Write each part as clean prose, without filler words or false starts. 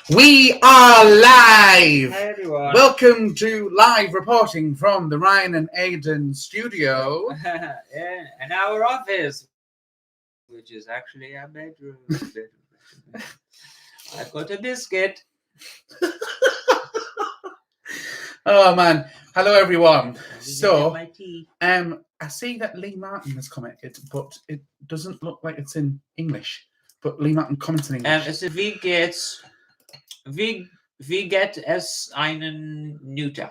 We are live! Hi everyone. Welcome to live reporting from the Ryan and Aiden studio. Yeah, and our office, which is actually our bedroom. I put a biscuit. Oh man, hello everyone. So, my tea. I see that Lee Martin has commented, but it doesn't look like it's in English. But Lee Martin comments in English. Es ist wie geht es einen Newton?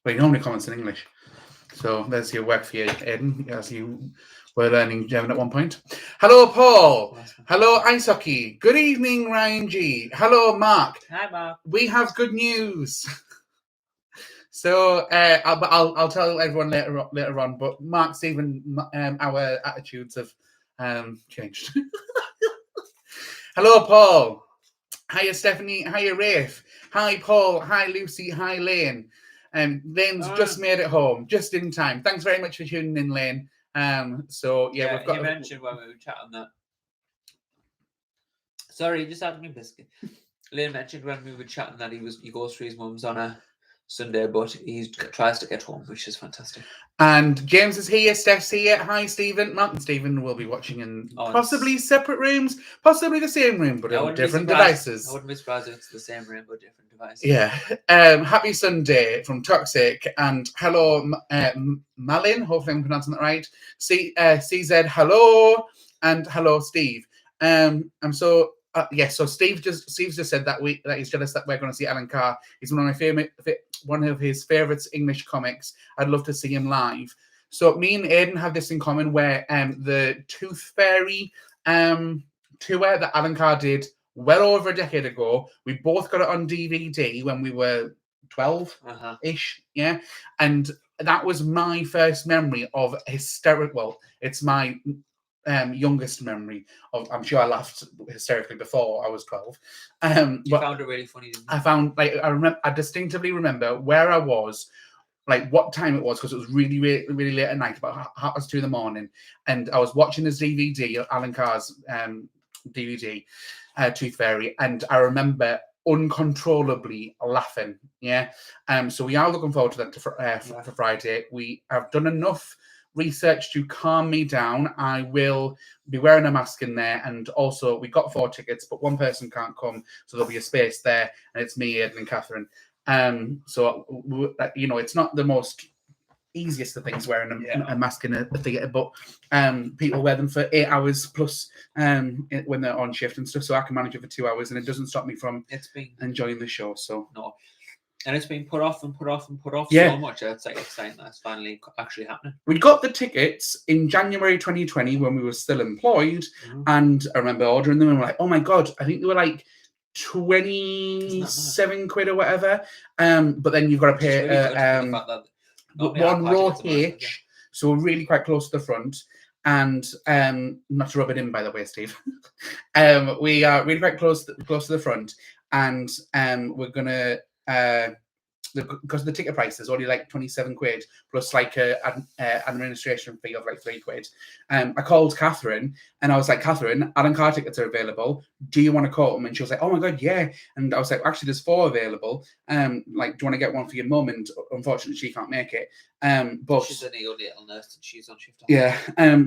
Well, he normally comments in English. So there's your work for you, Aiden, as you were learning German at one point. Hello, Paul. Hello, Ice Hockey. Good evening, Ryan G. Hello, Mark. Hi, Mark. We have good news. So I'll tell everyone later on. But Mark, Stephen, our attitudes have changed. Hello, Paul. Hiya, Stephanie. Hiya, Rafe. Hi, Paul. Hi, Lucy. Hi, Lane. Lane's just made it home, just in time. Thanks very much for tuning in, Lane. So yeah, we've got. You mentioned when we were chatting that. Sorry, just had me biscuit. Lane mentioned when we were chatting that he goes to his mum's on a Sunday, but he tries to get home, which is fantastic. And James is here, Steph's here. Hi, Stephen. Mark and Stephen will be watching in possibly separate rooms, possibly the same room, but on different devices. I wouldn't be surprised if it's the same room, but different devices. Yeah. Happy Sunday from Toxic, and hello, Malin. Hopefully I'm pronouncing that right. CZ, hello, and hello, Steve. So Steve's just said that he's jealous that we're going to see Alan Carr. He's one of his favorites English comics. I'd love to see him live. So me and Aiden have this in common, where the Tooth Fairy tour that Alan Carr did well over a decade ago, we both got it on DVD when we were 12-ish, yeah, and that was my first memory of hysterical. Well, it's my youngest memory of. I'm sure I laughed hysterically before I was 12. You found it really funny, didn't you? I found, I distinctly remember where I was, like what time it was, because it was really, really, really late at night, about 2:30 in the morning, and I was watching his DVD, Alan Carr's DVD, Tooth Fairy, and I remember uncontrollably laughing. Yeah. So we are looking forward to that for Friday. We have done enough research to calm me down. I will be wearing a mask in there, and also we got 4 tickets, but one person can't come, so there'll be a space there, and it's me, Aiden, and Catherine. So it's not the most easiest of things wearing a mask in a theatre, but people wear them for 8 hours plus when they're on shift and stuff, so I can manage it for 2 hours, and it doesn't stop me from enjoying the show. So no. And it's been put off and put off and put off so much. It's like exciting that it's finally actually happening. We got the tickets in January 2020 when we were still employed, and I remember ordering them and we're like, oh my God, I think they were like 27 quid or whatever. But then you've got to pay one row each, so we're really quite close to the front. And not to rub it in, by the way, Steve. We are really quite close to the front, and we're gonna. Because the ticket price is only like 27 quid plus like an administration fee of like 3 quid. I called Catherine and I was like, Catherine, Alan Carr tickets are available. Do you want to call them? And she was like, oh my God, yeah. And I was like, actually, there's 4 available. Like, do you want to get one for your mum? And unfortunately, she can't make it. But she's only a little nurse and she's on shift. Yeah.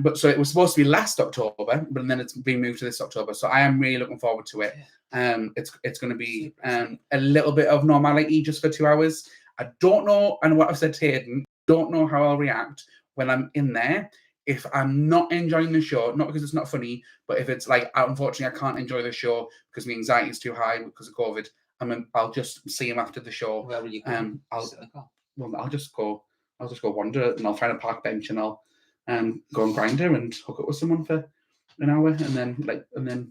But so it was supposed to be last October, but then it's been moved to this October. So I am really looking forward to it. It's going to be a little bit of normality just for 2 hours. I don't know, and what I've said to Aiden, don't know how I'll react when I'm in there. If I'm not enjoying the show, not because it's not funny, but if it's like, unfortunately, I can't enjoy the show because my anxiety is too high because of COVID, I'll just see him after the show. Where will you go? I'll just go wander, and I'll find a park bench, and I'll go on Grindr and hook up with someone for an hour, and then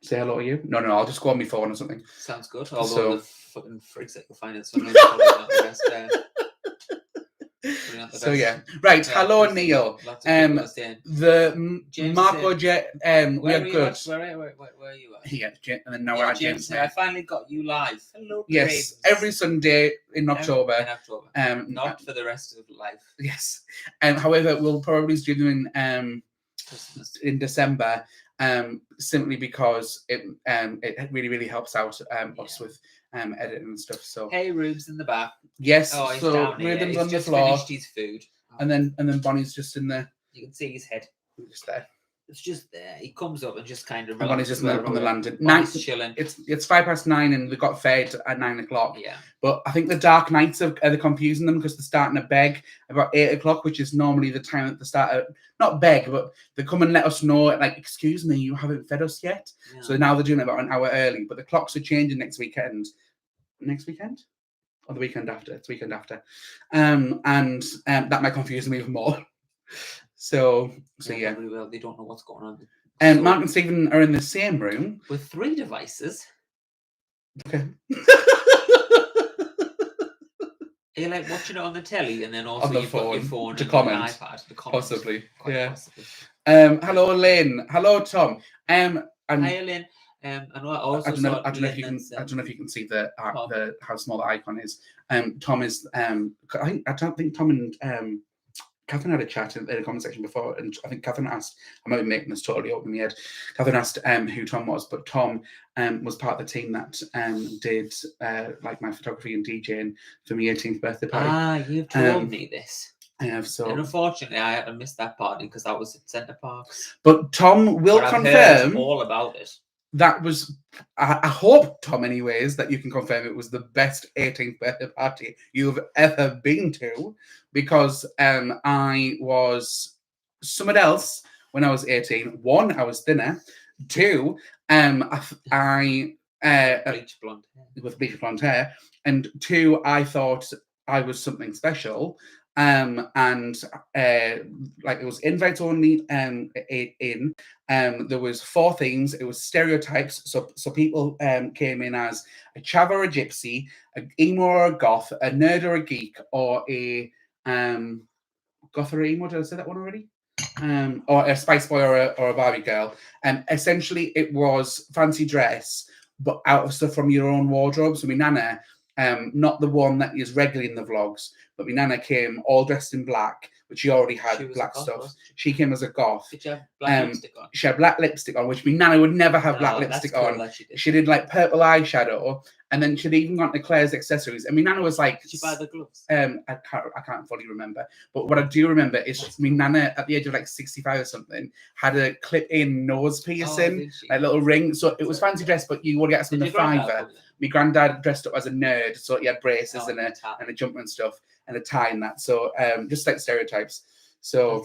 say hello to you. No, I'll just go on my phone or something. Sounds good. Although the fucking freaks that you'll find it, so maybe probably not the best. So yeah, right. Hello, Neil. The Marco Jet. We are good. Where are you at? Yeah, and then now we're at James. I finally got you live. Hello. Yes, every Sunday in October. Not for the rest of life. Yes. However, we'll probably do them in December. simply because it really helps out us with editing and stuff. So hey, Rube's in the back. yes, Oh, he's so down here. Rhythm's He's on the just floor, finished his food. and then Bonnie's just in there. You can see his head. Just there. It's just there. He comes up and just kind of. And Bonnie's just on the landing. Bonnie's chilling. It's 9:05, and we got fed at 9 o'clock. Yeah. But I think the dark nights are confusing them because they're starting to beg about 8 o'clock, which is normally the time that they start. Not beg, but they come and let us know, like, excuse me, you haven't fed us yet. Yeah. So now they're doing it about an hour early. But the clocks are changing next weekend. Next weekend? Or the weekend after? It's weekend after. And that might confuse them even more. So yeah. Well, they don't know what's going on. And Mark and Stephen are in the same room with 3 devices. Okay. You're like watching it on the telly, and then also you've got your phone to and comment. your iPad to comment. Possibly, yeah. Possibly. Hello, Lynn. Hello, Tom. Hi, Lynn. And also I don't know if you can. I don't know if you can see the how small the icon is. Tom is. I don't think Tom and Catherine had a chat in the comment section before, and I think Catherine asked, I might be making this totally up in my head. Catherine asked who Tom was, but Tom was part of the team that did like my photography and DJing for my 18th birthday party. You've told me this. I have, so. And unfortunately, I had to miss that party because I was at Centre Parks. But Tom will confirm all about it. That was, I hope, Tom, anyways, that you can confirm it was the best 18th birthday party you've ever been to, because I was someone else when I was 18. 1, I was thinner. 2, I bleach blonde hair. With bleach blonde hair. And 2, I thought I was something special. Like it was invites only there was 4 themes. It was stereotypes, so people came in as a chav or a gypsy, an emo or a goth, a nerd or a geek, or a goth or emo. Did I say that one already? Or a Spice Boy or a Barbie girl. Essentially it was fancy dress but out of stuff from your own wardrobe. So my nana, not the one that is regularly in the vlogs, but my nana came all dressed in black, but she already had black stuff. She came as a goth. Did you have black lipstick on? She had black lipstick on, which my nana would never have black lipstick on. She did like purple eyeshadow, and then she'd even gone to Claire's accessories. And my nana was like, did she buy the gloves? I can't fully remember, but what I do remember is my nana at the age of like 65 or something had a clip-in nose piercing, like a little ring. So it was fancy dress, but you would get some the $5. My granddad dressed up as a nerd, so he had braces and a jumper and stuff, and a tie and that. So just like stereotypes. So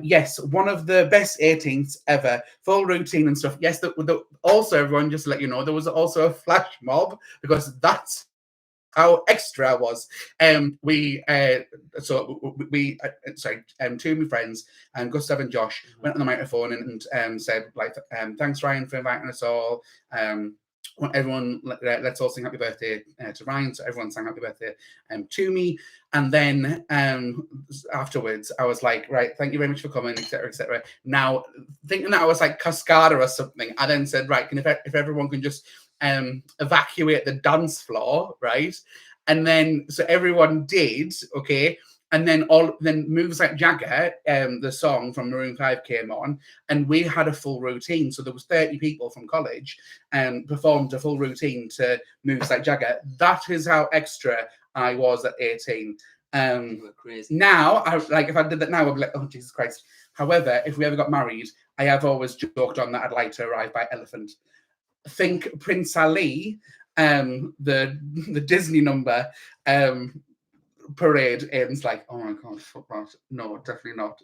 yes, one of the best 18ths ever, full routine and stuff. Yes, also everyone, just to let you know, there was also a flash mob, because that's how extra I was. Two of my friends, Gustav and Josh, went on the microphone and said like, thanks Ryan for inviting us all. Everyone, let's all sing happy birthday to Ryan. So everyone sang happy birthday to me. And then afterwards, I was like, right, thank you very much for coming, etc., etc. Now, thinking that I was like Cascada or something, I then said, right, if everyone can just evacuate the dance floor, right? And then, so everyone did, okay? And then Moves Like Jagger, the song from Maroon 5 came on, and we had a full routine. So there was 30 people from college and performed a full routine to Moves Like Jagger. That is how extra I was at 18. You were crazy. Now, if I did that now, I'd be like, oh, Jesus Christ. However, if we ever got married, I have always joked on that I'd like to arrive by elephant. Think Prince Ali, the Disney number, parade. Aiden's like, oh my god, fuck that. No, definitely not.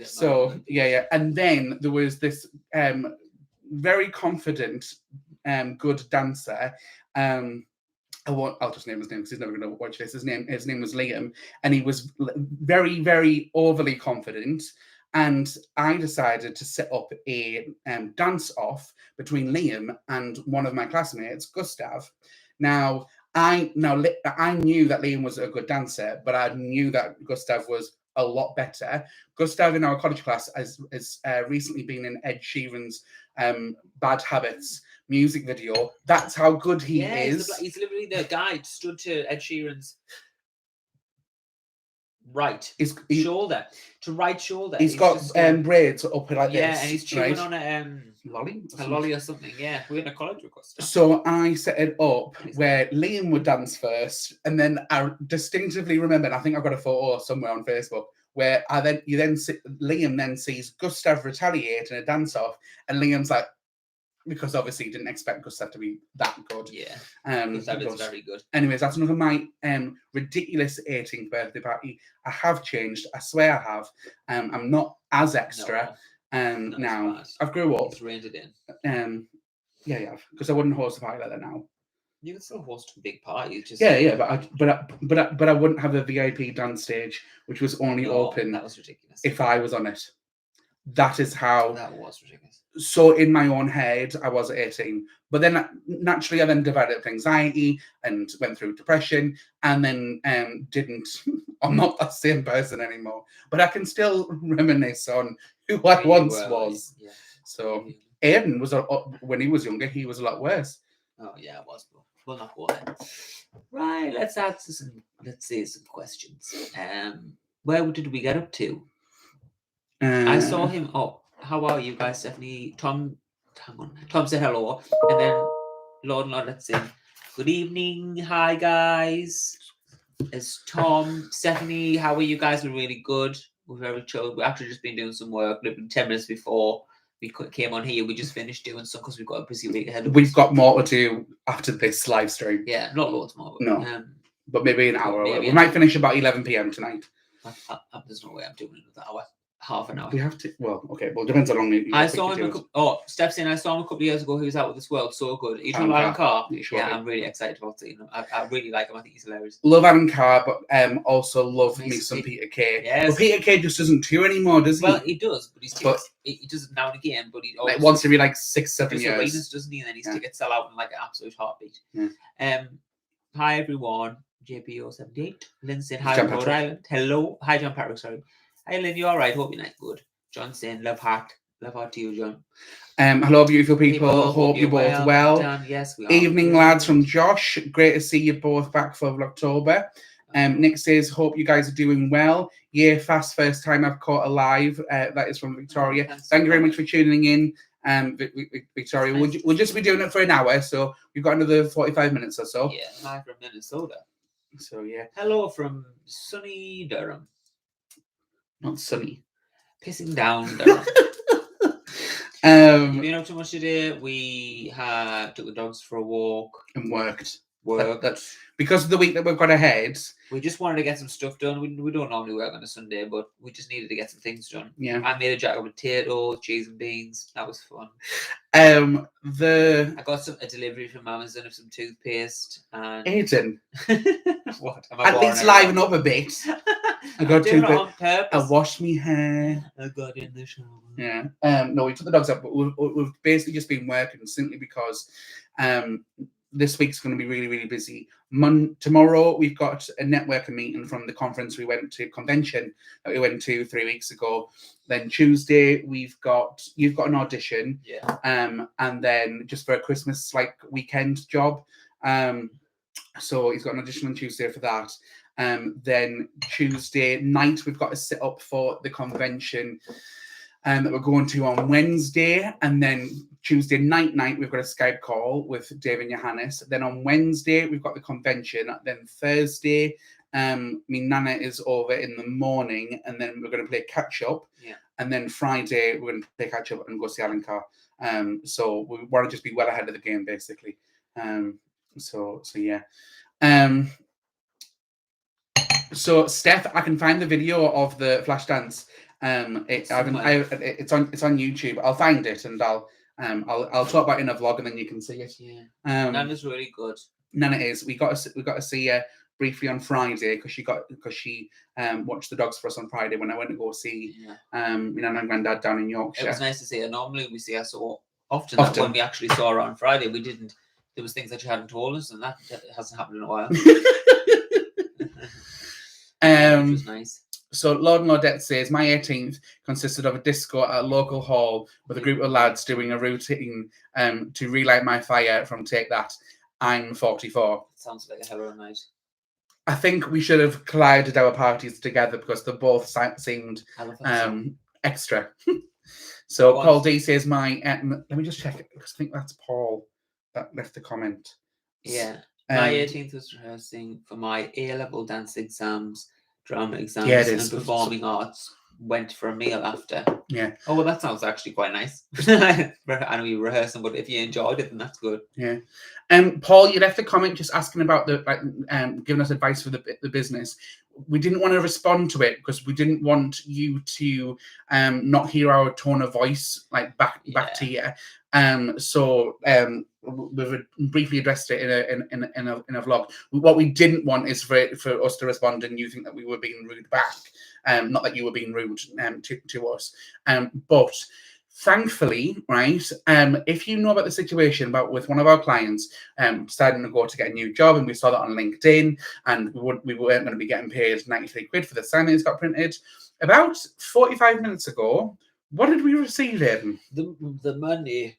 So yeah. And then there was this very confident good dancer. I'll just name his name because he's never going to watch this. His name was Liam, and he was very, very overly confident. And I decided to set up a dance off between Liam and one of my classmates, Gustav. Now I knew that Liam was a good dancer, but I knew that Gustav was a lot better. Gustav in our college class has recently been in Ed Sheeran's Bad Habits music video. That's how good he is. He's literally the guy stood to Ed Sheeran's right He's shoulder to right shoulder. he's got just going- braids up like yeah, this. and he's chewing right? on lolly. a lolly or something. Yeah, we're in a college request. So I set it up What is where Liam would dance first, and then I distinctively remember, and I think I've got a photo somewhere on Facebook, where Liam then sees Gustav retaliate in a dance off, and Liam's like, because obviously he didn't expect Gustav to be that good. Yeah, Gustav is very good. Anyways, that's another my ridiculous 18th birthday party. I have changed. I swear I have. I'm not as extra. Not Now as I've grew up. It's reined it in. Yeah, because I wouldn't host a party like that now. You can still host a big party. Just Yeah, but I wouldn't have a VIP dance stage, which was only open That was ridiculous. if I was on it. That is how. That was ridiculous. So in my own head, I was 18, but then naturally I then developed anxiety and went through depression, and then didn't. I'm not that same person anymore, but I can still reminisce on who I once was. Yeah. So Aiden was when he was younger, he was a lot worse. Oh yeah, it was. We'll not go there. Right, let's see some questions. Where did we get up to? I saw him. Oh, how are you guys, Stephanie? Tom said hello, and then Lord, let's see. Good evening, hi guys. It's Tom, Stephanie. How are you guys? We're really good. We're very chilled. We've actually just been doing some work. Literally 10 minutes before we came on here, we just finished doing some because we've got a busy week ahead of us. We've got more to do after this live stream. Yeah, not loads more. But, no, but maybe an hour. Maybe we might finish about 11 p.m. tonight. There's no way I'm doing another hour. Half an hour. We have to. Well, okay. Well, depends how long you. I saw him. Steps in. I saw him a couple of years ago. He was out with this world. So good. Are you talking about Alan Carr? Yeah, I'm really excited about seeing him. I really like him. I think he's hilarious. Love Alan Carr, but also love me some Peter Kay. Yes. But Peter Kay just doesn't tour anymore, does he? Well, he does, but he does it now and again. But he always, like once every 6-7 years. Arenas, doesn't he? And then his tickets sell out in like an absolute heartbeat. Yeah. Hi everyone. JPO78. Lynn said hi from Rhode Island. Hello. Hi John Patrick. Sorry. Hi Lynn. You all right? Hope you're not good. John saying love heart to you, John. Hello, beautiful people. Hope you're both well. Yes, we are. Evening, lads, from Josh. Great to see you both back for Vlogtober. Nick says, hope you guys are doing well. Yeah, fast first time I've caught a live. That is from Victoria. Thank you very much for tuning in. Victoria, we'll just be doing it for an hour, so we've got another 45 minutes or so. Yeah, live from Minnesota. So yeah. Hello from sunny Durham. Not sunny. Pissing down Durham. We've been up too much today. We took the dogs for a walk and worked. That's because of the week that we've got ahead. We just wanted to get some stuff done. We don't normally work on a Sunday, but we just needed to get some things done. Yeah. I made a jack of potato, cheese and beans. That was fun. I got a delivery from Amazon of some toothpaste and Aiden. What? At least liven up a bit. I got toothpaste. On purpose. I washed my hair. I got in the shower. Yeah. No, we took the dogs out, but we've basically just been working simply because this week's going to be really, really busy. Tomorrow we've got a networking meeting from the conference convention that we went to 3 weeks ago. Then Tuesday you've got an audition. Yeah. And then just for a Christmas weekend job. So he's got an audition on Tuesday for that. Then Tuesday night we've got to sit up for the convention that we're going to on Wednesday, and then Tuesday night we've got a Skype call with Dave and Johannes. Then on Wednesday we've got the convention. Then Thursday, me Nana is over in the morning, and then we're going to play catch up. Yeah. And then Friday we're going to play catch up and go see Alan Carr. So we want to just be well ahead of the game, basically. So yeah. So Steph, I can find the video of the flash dance. It's on YouTube. I'll find it and I'll talk about it in a vlog and then you can see it. Yeah. Nana's really good. Nana is. We got to see her briefly on Friday because she watched the dogs for us on Friday when I went to go see Nana and Granddad down in Yorkshire. It was nice to see her. Normally we see her so often that when we actually saw her on Friday, we didn't. There was things that she hadn't told us, and that hasn't happened in a while. Which was nice. So Lord and Lordette says, my 18th consisted of a disco at a local hall with a group of lads doing a routine to relight my fire from Take That. I'm 44. Sounds like a hell of a night. I think we should have collided our parties together because they both seemed I love that song. extra. So Go on. Paul D says my. Let me just check it because I think that's Paul that left the comment. Yeah. My 18th was rehearsing for my A-level dance exams, drama exams, Yeah, it is. and performing arts. Went for a meal after. Yeah. Oh, well, that sounds actually quite nice. I know you rehearsing, but if you enjoyed it, then that's good. Yeah. Paul, you left a comment just asking about the giving us advice for the business. We didn't want to respond to it because we didn't want you to not hear our tone of voice like back to you. So we've briefly addressed it in a vlog. What we didn't want is for us to respond and you think that we were being rude back. Not that you were being rude to us. But thankfully, right, if you know about the situation with one of our clients starting to go to get a new job, and we saw that on LinkedIn, and we weren't going to be getting paid 93 quid for the sign that got printed, about 45 minutes ago, what did we receive, Aiden? The money.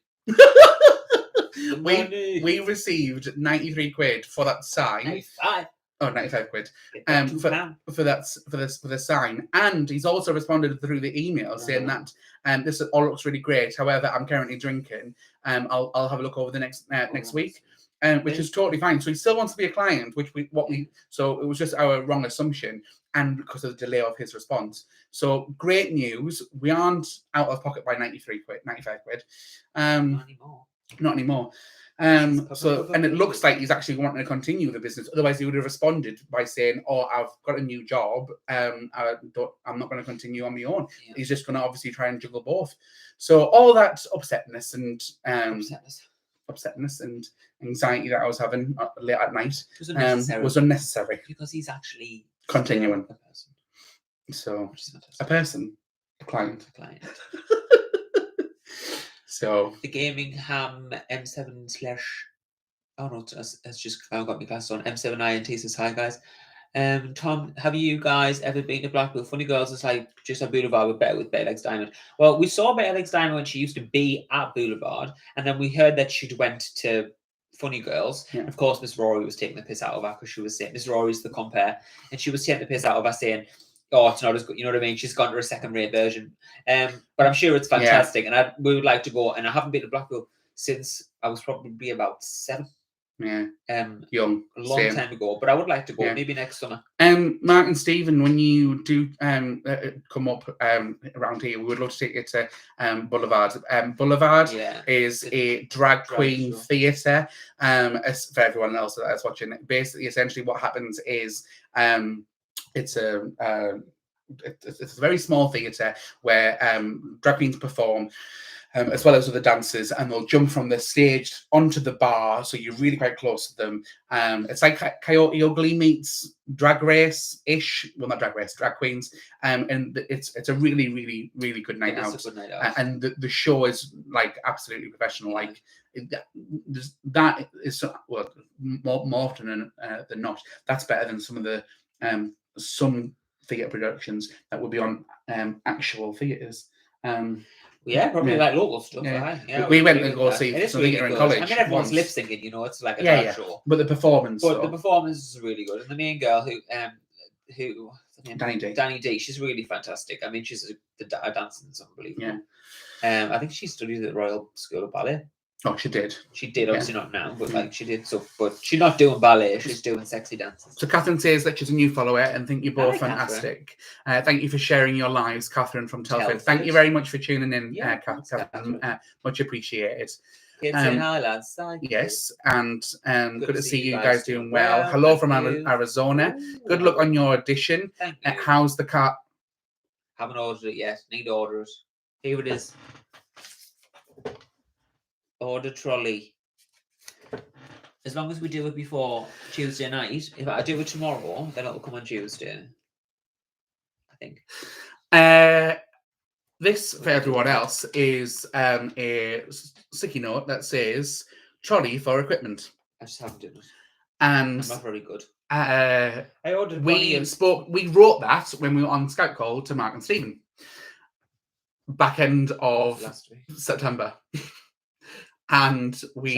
We received 93 quid for that sign. 95. Oh, 95 quid. For the sign. And he's also responded through the email saying that this all looks really great. However, I'm currently drinking. I'll have a look over the next week. Which is totally fine. So he still wants to be a client, so it was just our wrong assumption, and because of the delay of his response. So great news. We aren't out of pocket by 95 quid. Not anymore. So, and it looks like he's actually wanting to continue the business. Otherwise, he would have responded by saying, "Oh, I've got a new job. I'm not going to continue on my own." Yeah. He's just going to obviously try and juggle both. So all that upsetness and anxiety that I was having late at night was unnecessary because he's actually continuing. So a client. So the gaming ham M7/ oh no, it's just I've got my glasses on. M7INT says hi guys. Tom, have you guys ever been to Blackpool? Funny Girls is like just a boulevard with Baylegs Diamond. Well, we saw Baylegs Diamond when she used to be at Boulevard, and then we heard that she'd went to Funny Girls. Yeah. Of course, Miss Rory was taking the piss out of her because she was saying Miss Rory's the compare, and she was taking the piss out of her saying, "Oh, it's not as good." You know what I mean? She's gone to a second-rate version. But I'm sure it's fantastic, and we would like to go. And I haven't been to Blackpool since I was probably about 7. Yeah. Young. A long time ago, but I would like to go maybe next summer. Mark and Stephen, when you do come up around here, we would love to take you to Boulevard. Boulevard is a drag queen theatre. For everyone else that's watching, basically, essentially, what happens is it's a very small theatre where drag queens perform. As well as other dancers, and they'll jump from the stage onto the bar, so you're really quite close to them. It's like Coyote Ugly meets Drag Race-ish. Well, not Drag Race, Drag Queens. And it's a really, really, really good night out. It's a good night out. And the show is like absolutely professional. Like that is more often than not. That's better than some of the some theatre productions that would be on actual theatres. Yeah, probably like local stuff. Yeah. We went to go see some theatre in college. I mean, everyone's lip syncing, you know, it's like a drag show. But the performance. The performance is really good. And the main girl who Danny D, she's really fantastic. I mean, her dancing is unbelievable. Yeah. I think she studied at the Royal School of Ballet. Oh, she did. She did, obviously not now, but like she did. So, but she's not doing ballet; she's doing sexy dances. So, Catherine says that she's a new follower and think you're both fantastic. Thank you for sharing your lives, Catherine from Telford. Thank you very much for tuning in, Catherine. Much appreciated. Kids saying hi, lads. Yes, and good to see you guys doing well. Hello from Arizona. Good luck on your audition. Thank you. How's the car? Haven't ordered it yet. Need orders. Here it is. Order trolley. As long as we do it before Tuesday night. If I do it tomorrow, then it'll come on Tuesday. I think. This, for everyone else, is a sticky note that says trolley for equipment. I just haven't done it. And I'm not very good. I ordered. We wrote that when we were on Skype call to Mark and Stephen. Back end of last week. September. and we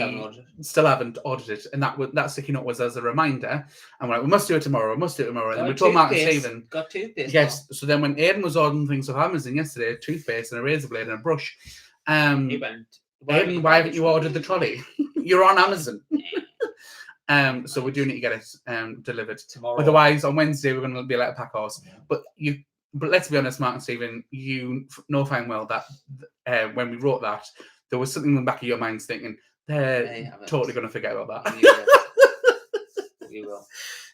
still haven't ordered it. And that sticky note was as a reminder. And we're like, we must do it tomorrow. We must do it tomorrow. And then we told Mark and Stephen. Got toothpaste. Yes. So then when Aiden was ordering things off Amazon yesterday, toothpaste and a razor blade and a brush, He went, Aiden, why haven't you ordered the trolley? You're on Amazon. So we do need to get it delivered tomorrow. Otherwise, on Wednesday we're going to be like a pack horse. But let's be honest, Mark and Stephen, you know fine well that when we wrote that, there was something in the back of your minds thinking they're totally going to forget about that. We will.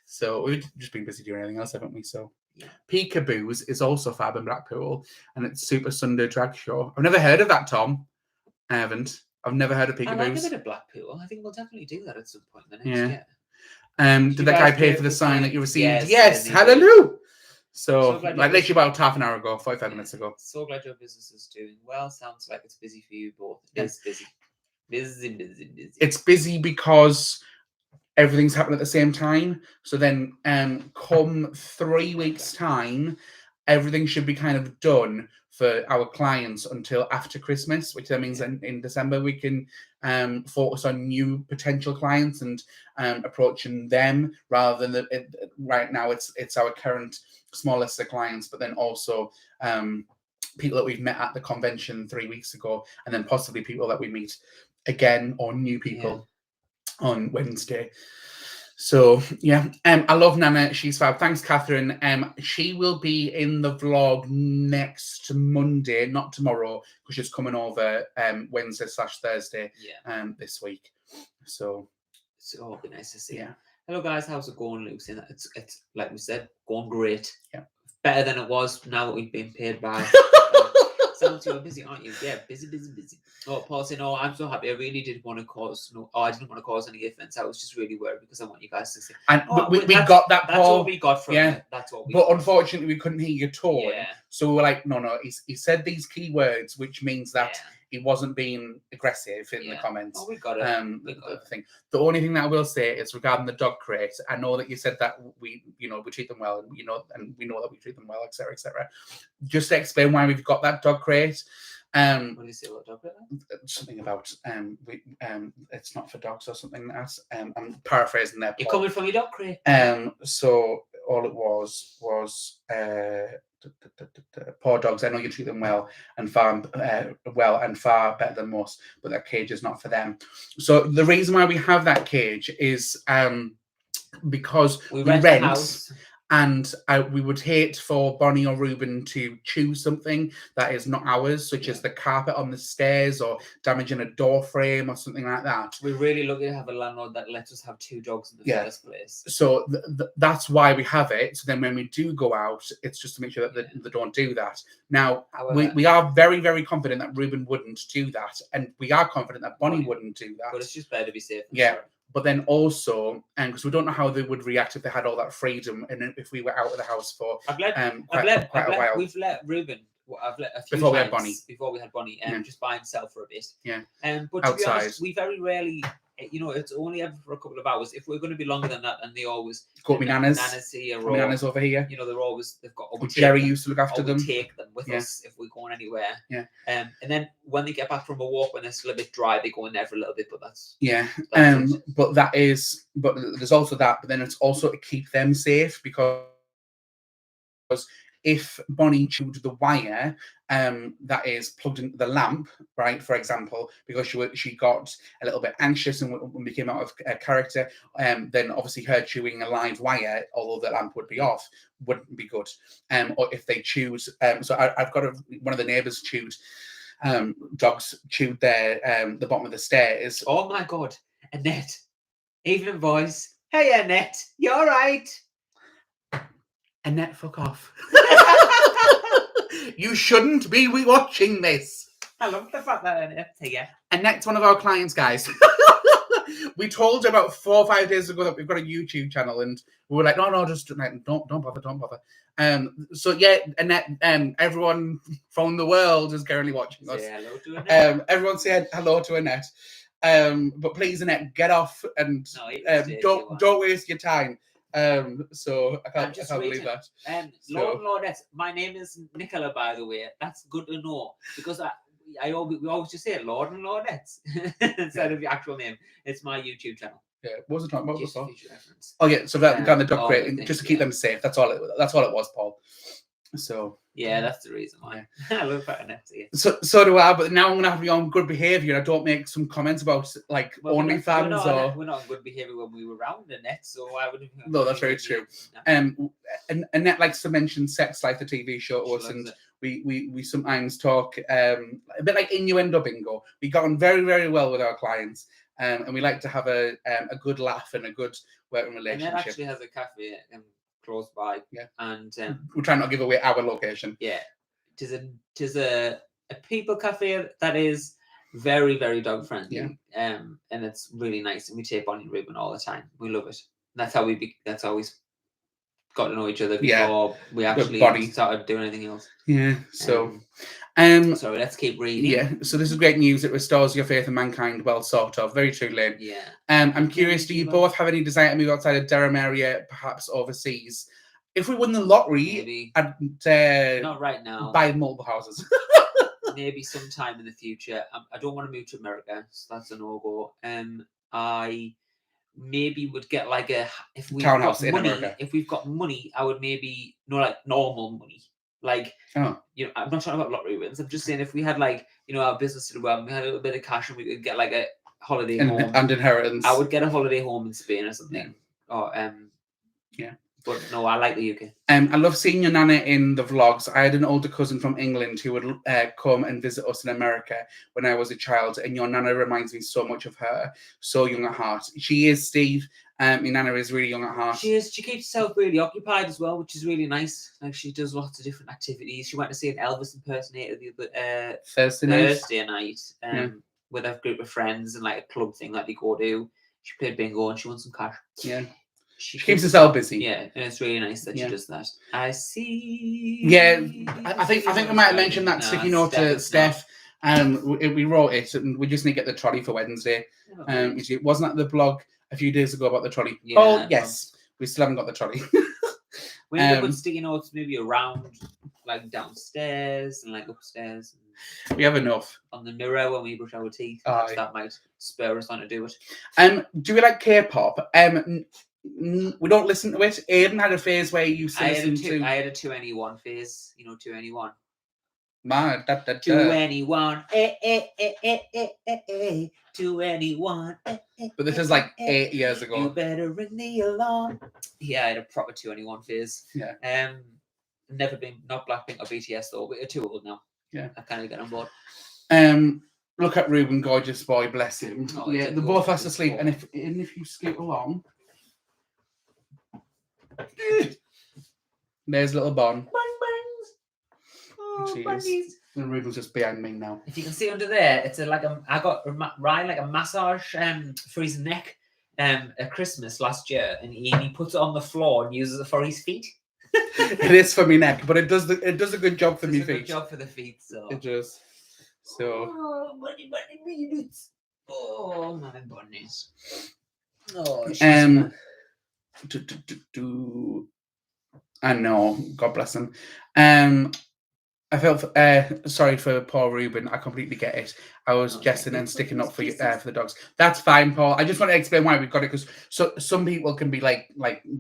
So we've just been busy doing anything else, haven't we? So Peekaboo's is also fab in Blackpool, and it's Super Sunday Drag Show. I've never heard of that, Tom. I haven't. I've never heard of Peekaboo's. I like a bit of Blackpool. I think we'll definitely do that at some point in the next year. Did that guy pay for the sign that you received? Yes, hallelujah. So like literally about half an hour ago, 45 minutes ago. So glad your business is doing well. Sounds like it's busy for you both. It's busy. Busy. It's busy because everything's happening at the same time. So then come 3 weeks' time, everything should be kind of done for our clients until after Christmas, which then means in December we can focus on new potential clients and approaching them rather than right now it's our current smallest of clients, but then also people that we've met at the convention 3 weeks ago, and then possibly people that we meet again or new people on Wednesday. So I love Nana. She's fab. Thanks, Catherine. She will be in the vlog next Monday, not tomorrow, because she's coming over Wednesday/Thursday this week. So it'll be nice to see. Hello guys, how's it going, Lucy? It's like we said, going great. Better than it was now that we've been paid by. Sounds you're busy, aren't you? Yeah, busy. Oh, Paul saying, "Oh, I'm so happy. I really didn't want to cause I didn't want to cause any offense. I was just really worried because I want you guys to see." And we got that, Paul. That's what we got from it. That's what we. But unfortunately, we couldn't hear your tone. So we were like, no. He said these key words, which means that he wasn't being aggressive in the comments. Oh, we got it. The only thing that I will say is regarding the dog crate. I know that you said that we treat them well, and we know that we treat them well, etc., etc. Just to explain why we've got that dog crate. What do you say about dog crate? Something about it's not for dogs or something like that. I'm paraphrasing there. You're coming from your dog crate. So all it was poor dogs. I know you treat them well and far better than most, but that cage is not for them. So the reason why we have that cage is because we rent a house. And we would hate for Bonnie or Ruben to choose something that is not ours, such as the carpet on the stairs or damaging a door frame or something like that. We're really lucky to have a landlord that lets us have 2 dogs in the first place. So that's why we have it. So then when we do go out, it's just to make sure that they don't do that. Now, we are very, very confident that Ruben wouldn't do that. And we are confident that Bonnie wouldn't do that. But it's just better to be safe. But then also, because we don't know how they would react if they had all that freedom, and if we were out of the house for quite a while. We've let Ruben. I've let a few before times before we had Bonnie, just by himself for a bit. But to be honest, we very rarely. It's only ever for a couple of hours. If we're going to be longer than that, and they always got me nanas. Nanas here, nanas over here. They've got. Jerry used to look after them. Take them with us if we're going anywhere. And then when they get back from a walk, when they're still a bit dry, they go in there for a little bit. But that's But there's also that. But then it's also to keep them safe because if Bonnie chewed the wire that is plugged into the lamp, right, for example, because she got a little bit anxious and when we came out of character, then obviously her chewing a live wire, although the lamp would be off, wouldn't be good. Or if they chewed, so I've got one of the neighbours chewed, dogs chewed the bottom of the stairs. Oh my God, Annette, evening voice. Hey Annette, you all right? Annette, fuck off. You shouldn't be watching this. I love the fact that Annette's here. Annette's one of our clients, guys. We told her about 4 or 5 days ago that we've got a YouTube channel, and we were like, no, just don't bother. So yeah, Annette, everyone from the world is currently watching us. Say hello to Annette. Everyone say hello to Annette. But please, Annette, get off and don't waste your time. So I can't believe that. Lord and Lordess, my name is Nicola, by the way. That's good to know because we always just say Lord and Lordettes instead of your actual name. It's my YouTube channel. Yeah, what was I talking about Just before? future reference. Oh yeah, so that got the dog all crate the and things, just to keep them safe. That's all it was, Paul. So Yeah, that's the reason why. I love that NFT. so do I, but now I'm gonna have to be on good behaviour. I don't make some comments about like Well, OnlyFans or. we're not on good behaviour when we were around the net, so why would we? No, that's very true. No. And Annette likes to mention Sex Life, the TV show, to us, and we sometimes talk a bit like innuendo bingo. We got on very, very well with our clients, and we like to have a good laugh and a good working relationship. And Annette actually has a cafe close by. Yeah, and we're trying not to give away our location. Yeah, tis a people cafe that is very, very dog friendly. Yeah. And it's really nice, and we take Bonnie and Ruben all the time. We love it. That's how we got to know each other before we actually started doing anything else. Yeah. So sorry, let's keep reading. Yeah, so this is great news. It restores your faith in mankind. Well, sort of. Very true, Lynn. Yeah. I'm curious, do you both have any desire to move outside of Durham area, perhaps overseas? If we won the lottery, I'd not right now. Buy multiple houses. Maybe sometime in the future. I don't want to move to America, so that's a no-go. I maybe would get like if we've townhouse got in money. America. If we've got money, I would maybe like normal money. Like, I'm not talking about lottery wins. I'm just saying if we had like, our business did well, and we had a little bit of cash, and we could get like a holiday home and inheritance. I would get a holiday home in Spain or something. Yeah. Or yeah. But no, I like the UK. I love seeing your nana in the vlogs. I had an older cousin from England who would come and visit us in America when I was a child, and your nana reminds me so much of her. So young at heart. She is, Steve. Your nana is really young at heart. She is. She keeps herself really occupied as well, which is really nice. Like, she does lots of different activities. She went to see an Elvis impersonator the other Thursday night with a group of friends and like a club thing that they go to. She played bingo and she won some cash. Yeah. She keeps herself busy. Yeah, and it's really nice that she does that. I see. Yeah, I think we might have mentioned that sticky note to Steph. We wrote it, and we just need to get the trolley for Wednesday. It wasn't at the blog a few days ago about the trolley. Yeah, oh yes, we still haven't got the trolley. We need to put sticky notes maybe around, like downstairs and like upstairs. We have enough on the mirror when we brush our teeth. That might spur us on to do it. Do we like K-pop? We don't listen to it. Aiden had a phase where you used to listen to. I had a 2NE1 phase. 2NE1. Man, 2NE1. 2NE1. But this is like 8 years ago. You better ring the alarm. Yeah, I had a proper 2NE1 phase. Yeah. Never been not Blackpink or BTS though. We're too old now. Yeah. I kind of get on board. Look at Ruben, gorgeous boy, bless him. Oh, yeah, they're both fast asleep, and if you scoot along. There's little Bon. Oh, bunnies. And Ruben's just behind me now. If you can see under there, it's I got Ryan like a massage for his neck at Christmas last year, and he puts it on the floor and uses it for his feet. It is for me neck, but it does a good job for me feet. Good job for the feet, so it does. So bunny minutes. Oh my bunnies. Oh, I know, God bless him. I felt sorry for poor Ruben. I completely get it. I was jesting and sticking up for the dogs. That's fine, Paul. I just want to explain why we've got it, because some people can be like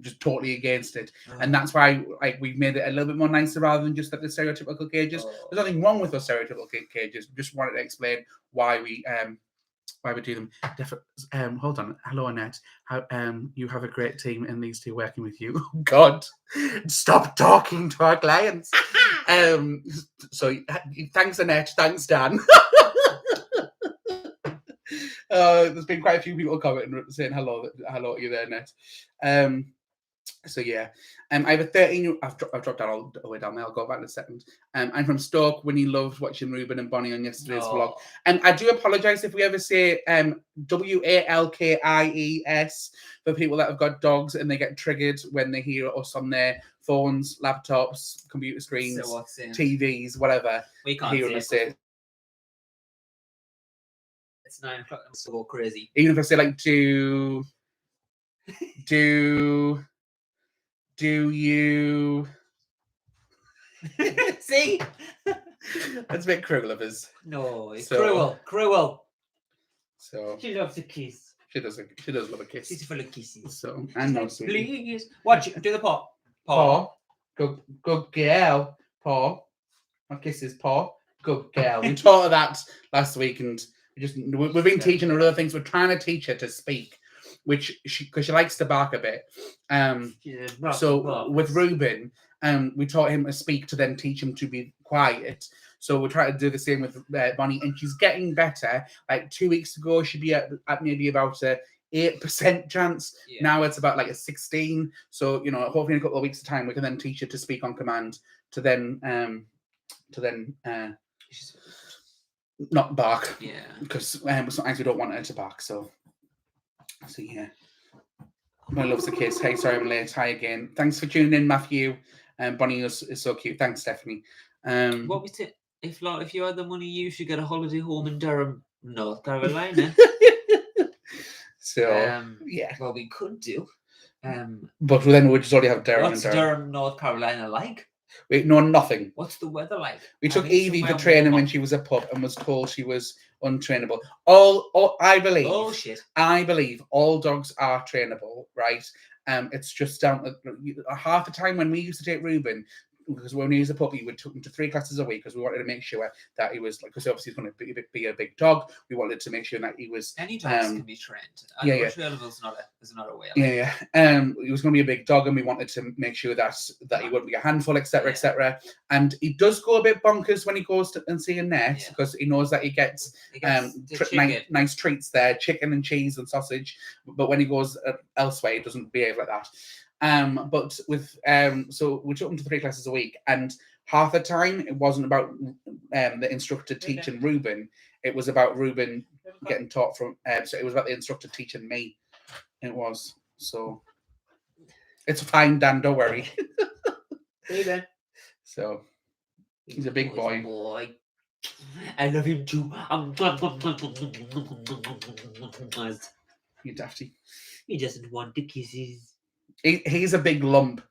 just totally against it, and that's why we've made it a little bit more nicer rather than just like the stereotypical cages. There's nothing wrong with those stereotypical cages. Just wanted to explain why we do them. Hold on. Hello, Annette. You have a great team and these two working with you. Oh, God, stop talking to our clients. So thanks, Annette. Thanks, Dan. There's been quite a few people commenting saying hello to you there, Annette. So yeah, I have a 13. I've dropped that all the way down there. I'll go back in a second. I'm from Stoke. Winnie loved watching Ruben and Bonnie on yesterday's vlog. And I do apologise if we ever say WALKIES for people that have got dogs and they get triggered when they hear us on their phones, laptops, computer screens, TVs, whatever. We can't say. It's 9 o'clock. I'm so crazy. Even if I say like do you see? That's a bit cruel of us. No, it's So- cruel. So She loves a kiss. she does love a kiss. She's full of kisses. So She's and no like, sweetie. please. Watch it. Do the paw. Paw. Good girl. Paw. My kisses, paw. Good girl. We taught her that last week, and we've been teaching her other things. We're trying to teach her to speak, which because she likes to bark a bit. So with Ruben, we taught him to speak to then teach him to be quiet. So we're trying to do the same with Bonnie, and she's getting better. Like 2 weeks ago, she'd be at maybe about a 8% chance. Yeah. Now it's about like a 16. So hopefully in a couple of weeks' time, we can then teach her to speak on command to then not bark. Yeah. Because sometimes we don't want her to bark. So yeah. My loves the kiss. Hey, sorry I'm late. Hi again. Thanks for tuning in, Matthew. Bonnie is so cute. Thanks, Stephanie. What was it? If you had the money, you should get a holiday home in Durham, North Carolina. So yeah. Well, we could do. But then we just already have Durham. What's Durham, North Carolina like? We know nothing. What's the weather like? We took Evie for training when she was a pup and was told she was untrainable. I believe. Bullshit. I believe all dogs are trainable, right? It's just down to half the time when we used to take Ruben, because when he was a puppy, we took him to 3 classes a week because we wanted to make sure that he was because obviously he's going to be a big dog. We wanted to make sure that he was. Any dogs can be trained. Trainable is not a way. Yeah. He was going to be a big dog, and we wanted to make sure that he wouldn't be a handful, etc., etc. And he does go a bit bonkers when he goes and see a net because he knows that he gets nice treats there, chicken and cheese and sausage. But when he goes elsewhere, he doesn't behave like that. But with so we took him to 3 classes a week, and half the time it wasn't about the instructor teaching Ruben. It was about Ruben getting taught from. So it was about the instructor teaching me. It was so. It's fine, Dan. Don't worry. Aiden. So he's a big boy. I love him too. You dafty. He doesn't want the kisses. He's a big lump.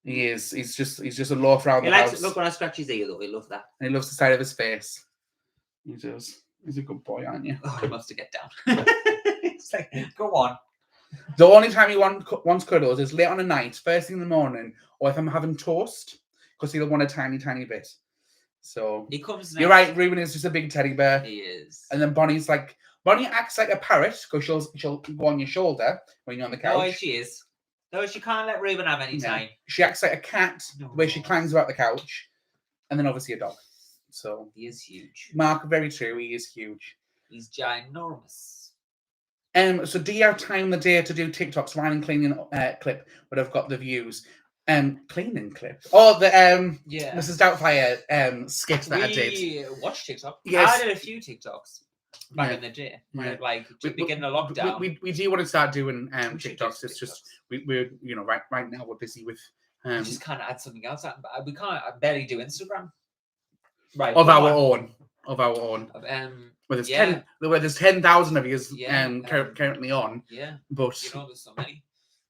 He is. He's just a loaf around the house. Look when I scratch his ear though. He loves that. And he loves the side of his face. He does. He's a good boy, aren't you? Oh, he wants to get down. It's like, go on. The only time he wants cuddles is late on a night, first thing in the morning, or if I'm having toast, because he'll want a tiny, tiny bit. So he comes. You're right. Ruben is just a big teddy bear. He is. And then Bonnie acts like a parrot because she'll go on your shoulder when you're on the couch. No, she is. No, she can't let Ruben have any time. She acts like a cat the way she climbs about the couch, and then obviously a dog. So he is huge. Mark, very true. He is huge. He's ginormous. So do you have time in the day to do TikToks? Ryan cleaning clip would have got the views. Cleaning clip. Oh, the Mrs. Doubtfire skit that I did. We watched TikTok. Yes. I did a few TikToks back in the day. Yeah. Like beginning of lockdown. We do want to start doing TikToks. It's just we're right now we're busy with. We just can't add something else. We can't barely do Instagram. Right. Of our own. Where there's 10,000 of you currently on. Yeah. But there's so many.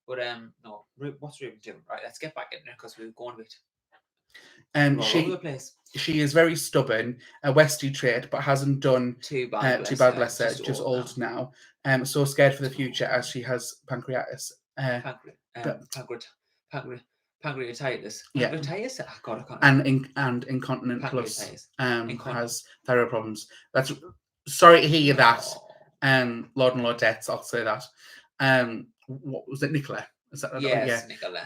But no, what's Ruben doing? Right, let's get back in there because we've gone a bit. All over the place. She is very stubborn, a Westie trait, but hasn't done too bad. Bless her. Just old now. So scared for the future as she has pancreatitis. Pancreatitis. Yeah. Pancreatitis? Oh, God, I can't. And incontinent plus has thyroid problems. That's sorry to hear that. Lord and Lordettes, I'll say that. What was it, Nicola? Is that Nicola.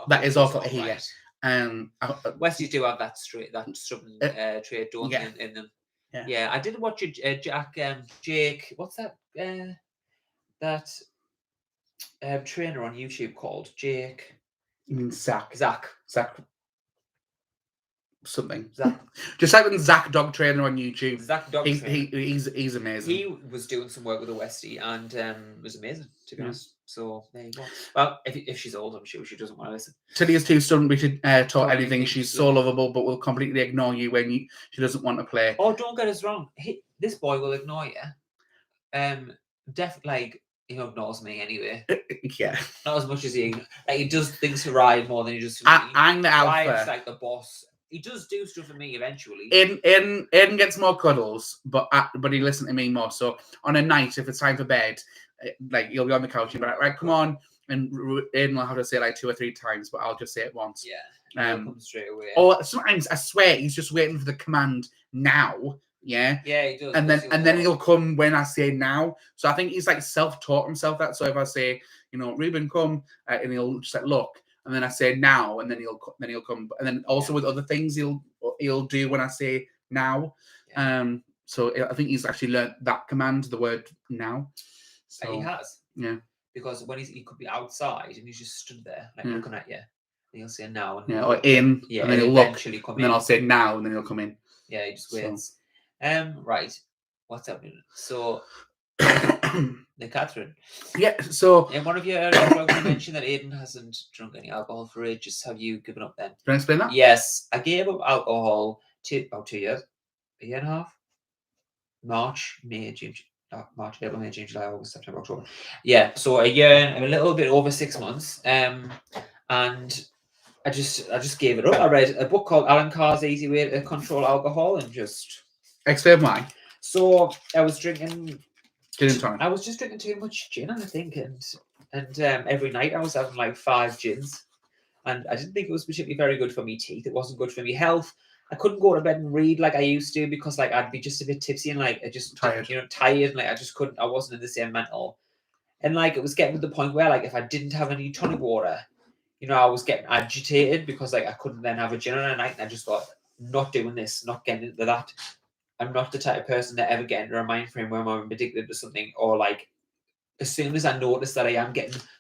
That is awful to hear. Westies do have that stubborn trait, don't they, in them? Yeah. I did watch Jake. What's that? That trainer on YouTube called Jake. You mean Zach? Zach. Something. Zach. Just type in Zach Dog Trainer on YouTube. Zach Dog Trainer. He's amazing. He was doing some work with a Westie and was amazing, to be honest. So there you go. Well, if she's old, I'm sure she doesn't want to listen. Tilly is too stubborn to talk anything. She's so lovable, but will completely ignore you when she doesn't want to play. Oh, don't get us wrong. This boy will ignore you. Definitely, he ignores me anyway. Yeah. Not as much as he does things to Ryan more than he does to me. I'm the alpha. Ryan's like the boss. he does do stuff for me eventually. Aiden gets more cuddles, but he listens to me more. So on a night, if it's time for bed, like he'll be on the couch and be like, right, come on. And Aiden will have to say it like 2 or 3 times, but I'll just say it once. Yeah. He'll come straight away. Or sometimes I swear he's just waiting for the command now. Yeah. Yeah, he does. And then he'll come when I say now. So I think he's like self-taught himself that. So if I say, Ruben, come, and he'll just like look, and then I say now, and then he'll come. And then also with other things he'll do when I say now. Yeah. So I think he's actually learned that command, the word now. So he has. Yeah. Because when he could be outside and he's just stood there like looking at you, and he'll say now. And or in, and then he'll look, come and then I'll say now, and then he'll come in. Yeah, he just waits. Right. What's happening? So, Catherine. Yeah. So, in one of your earlier vlogs, you mentioned that Aiden hasn't drunk any alcohol for ages. Have you given up then? Can I explain that? Yes, I gave up alcohol about 2 years, a year and a half. March, April, May, June, July, August, September, October. Yeah, so a year and a little bit over 6 months. And I just gave it up. I read a book called Alan Carr's Easy Way to Control Alcohol and just explain why. So I was drinking. I was just drinking too much gin, I think, and every night I was having like 5 gins, and I didn't think it was particularly very good for me teeth. It wasn't good for me health. I couldn't go to bed and read like I used to because like I'd be just a bit tipsy and like I just tired, and like I just couldn't. I wasn't in the same mental, and like it was getting to the point where like if I didn't have any tonic water, I was getting agitated because like I couldn't then have a gin on a night, and I just thought, not doing this, not getting into that. I'm not the type of person to ever get into a mind frame where I'm addicted to something, or like as soon as I notice that I am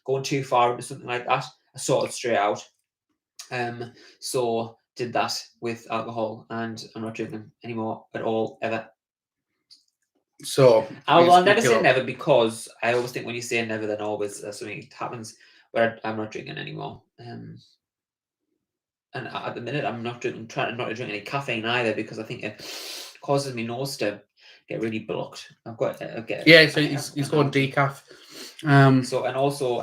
going too far into something like that, I sort it straight out. So did that with alcohol, and I'm not drinking anymore at all ever. So I'll never say never, because I always think when you say never, then always something happens. But I'm not drinking anymore. And at the minute, I'm trying not to drink any caffeine either, because I think it causes me nose to get really blocked. I've got so he's going decaf. So, and also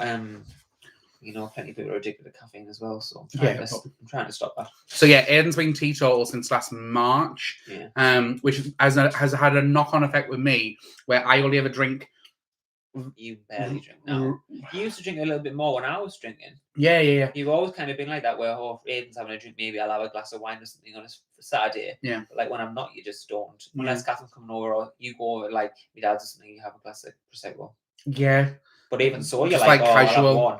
plenty of people are addicted to caffeine as well. So I'm trying to stop that. So yeah, Aiden's been teetotal since last March. Yeah. Which has had a knock-on effect with me, where I only ever drink. You barely drink now. You used to drink a little bit more when I was drinking. Yeah. You've always kind of been like that, where if Aiden's having a drink, maybe I'll have a glass of wine or something on a Saturday. Yeah. But like when I'm not, you just don't. Unless Catherine's coming over, or you go over, like my dad's or something, you have a glass of Prosecco. Yeah. But even so, you're just like casual. I'll have one.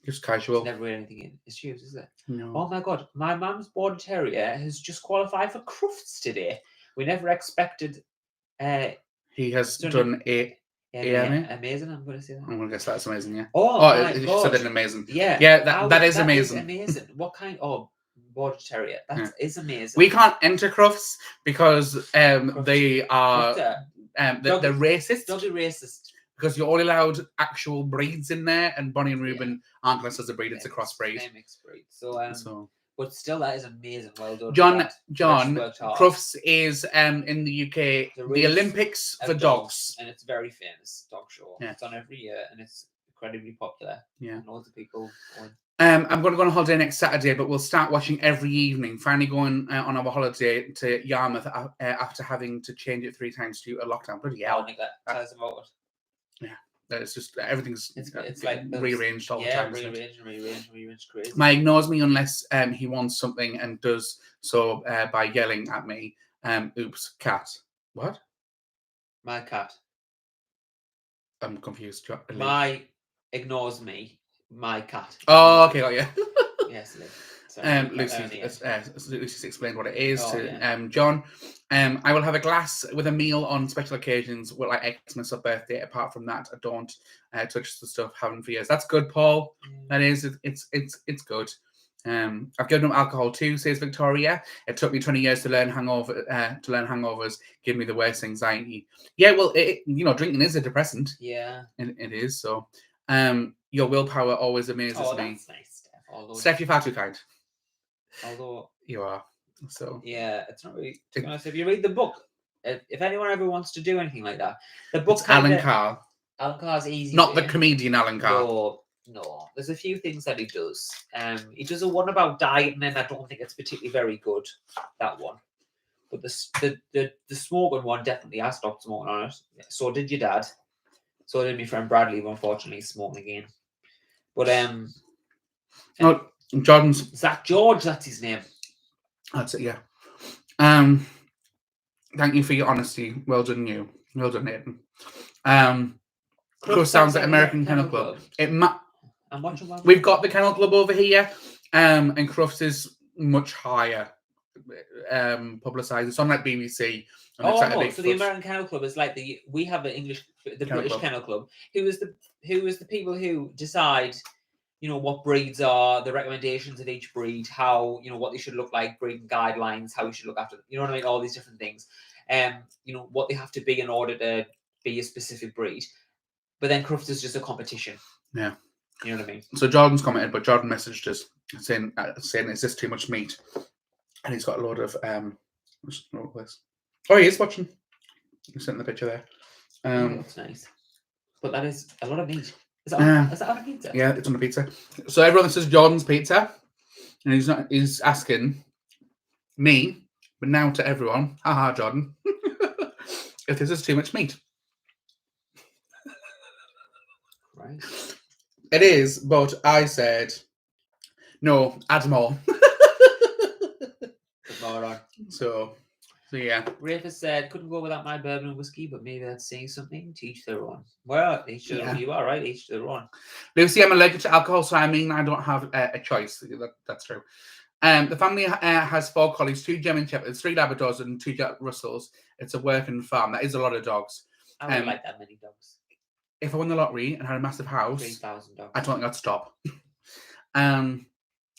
Just casual. There's never really anything in his shoes, is there? No. Oh my God, my mum's border terrier has just qualified for Crufts today. We never expected. He has done it. Yeah, amazing. I'm going to say that. I'm going to guess that's amazing. Yeah. Oh my God. You said it amazing. Yeah. Yeah, that is amazing. Amazing. What kind of border terrier? That is amazing. We can't enter Crufts because they are they're racist. Don't be racist. Because you're only allowed actual breeds in there, and Bonnie and Ruben aren't classed as a breed; it's a crossbreed. They're mixed breed. So, but still, that is amazing. Well done, John. Crufts is in the UK the Olympics for dogs, and it's a very famous dog show. Yeah. It's on every year, and it's incredibly popular. Yeah, and loads of people going. I'm going to go on holiday next Saturday, but we'll start watching every evening. Finally going on our holiday to Yarmouth after having to change it 3 times due to lockdown. Bloody hell! Tell us about it. Yeah, it's just everything's it's like rearranged all the time. Rearranged, crazy. My ignores me unless he wants something and does so by yelling at me. Oops, cat. What? My cat. I'm confused. My ignores me. My cat. Oh, okay, got you. Yes, Lucy's explained what it is to John. I will have a glass with a meal on special occasions, like Xmas or birthday. Apart from that, I don't touch the stuff having for years. That's good, Paul. That is, it's good. I've given up alcohol too, says Victoria. It took me 20 years to learn hangovers. Give me the worst anxiety. Yeah, well, drinking is a depressant. Yeah, it is. So, your willpower always amazes me. That's nice, Steph, you're far too kind. Although you are. So yeah, it's not really. To be honest, if you read the book, if anyone ever wants to do anything like that, the book. Alan Carr. Alan Carr's easy. Not the comedian Alan Carr. No, No, there's a few things that he does. He does a one about dieting, and I don't think it's particularly very good. That one, but the smoking one definitely. I stopped smoking on it. So did your dad. So did my friend Bradley. Who unfortunately is smoking again. But Oh, Jordan's. Zach George, that's his name. That's it. Yeah. Thank you for your honesty. Well done, you. Well done, Aiden. Crufts sounds like American Kennel Club. I'm watching one. We've got the Kennel Club over here, and Crufts is much higher publicised. It's on like BBC. And Oh it's like no! a big So the fuss. American Kennel Club is like we have the Kennel British Club. Kennel Club, who is the people who decide, you know, what breeds are, the recommendations of each breed, how, you know, what they should look like, breeding guidelines, how you should look after, you know what I mean, all these different things, you know, what they have to be in order to be a specific breed. But then Crufts is just a competition. Yeah. You know what I mean? So Jordan's commented, but Jordan messaged us saying, "Is this too much meat?" And he's got a load of Oh, he is watching. He sent the picture there. That's nice. But that is a lot of meat. Is that on a pizza? Yeah, it's on a pizza. So everyone, this is Jordan's pizza, and he's asking me, but now to everyone, haha, Jordan, if this is too much meat. Right. It is, but I said no, add more. Put more on. So yeah. Rafe has said, couldn't go without my bourbon and whiskey, but maybe that's saying something. Teach their own. Well, each to their own. You are right, each to their own. Lucy, I'm allergic to alcohol, so I mean I don't have a choice. That's true. The family has 4 collies, 2 German Shepherds, 3 Labradors, and 2 Jack Russells. It's a working farm. That is a lot of dogs. I would like that many dogs. If I won the lottery and had a massive house, 3,000 dogs. I don't think I'd stop.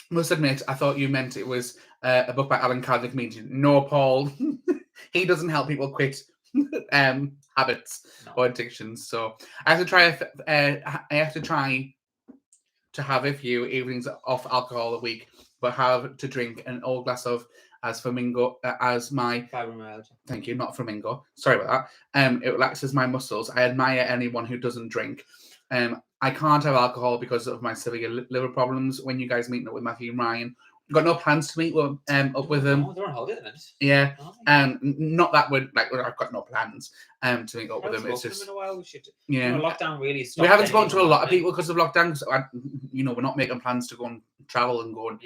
Must admit, I thought you meant it was a book by Alan Carr, the comedian. No, Paul. He doesn't help people quit habits or addictions. So I have to try. I have to try to have a few evenings off alcohol a week, but have to drink an old glass of flamingo as my fibromyalgia. Thank you, not flamingo. Sorry about that. It relaxes my muscles. I admire anyone who doesn't drink. I can't have alcohol because of my severe liver problems. When you guys meet up with Matthew and Ryan, got no plans to meet up with them. Oh, they're on holiday at the minute. Yeah, not that we're like I've got no plans to meet up with them. It's just in a while. We should. Yeah, you know, lockdown really stopped. We haven't spoken to a lot of people because of lockdown. Because you know, we're not making plans to go and travel and go and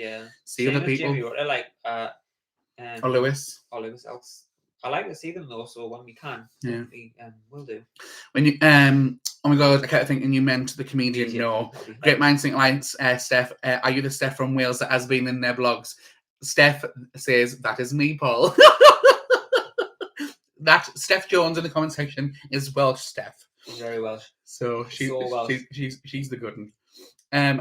see other people. They're like or Lewis. Else. I like to see them though, so when we can, we'll do. When you oh my god, I kept thinking you meant the comedian. No, Great Minds Think Alike. Steph, are you the Steph from Wales that has been in their blogs? Steph says that is me, Paul. That Steph Jones in the comment section is Welsh. Steph. She's very Welsh. So she's the good one.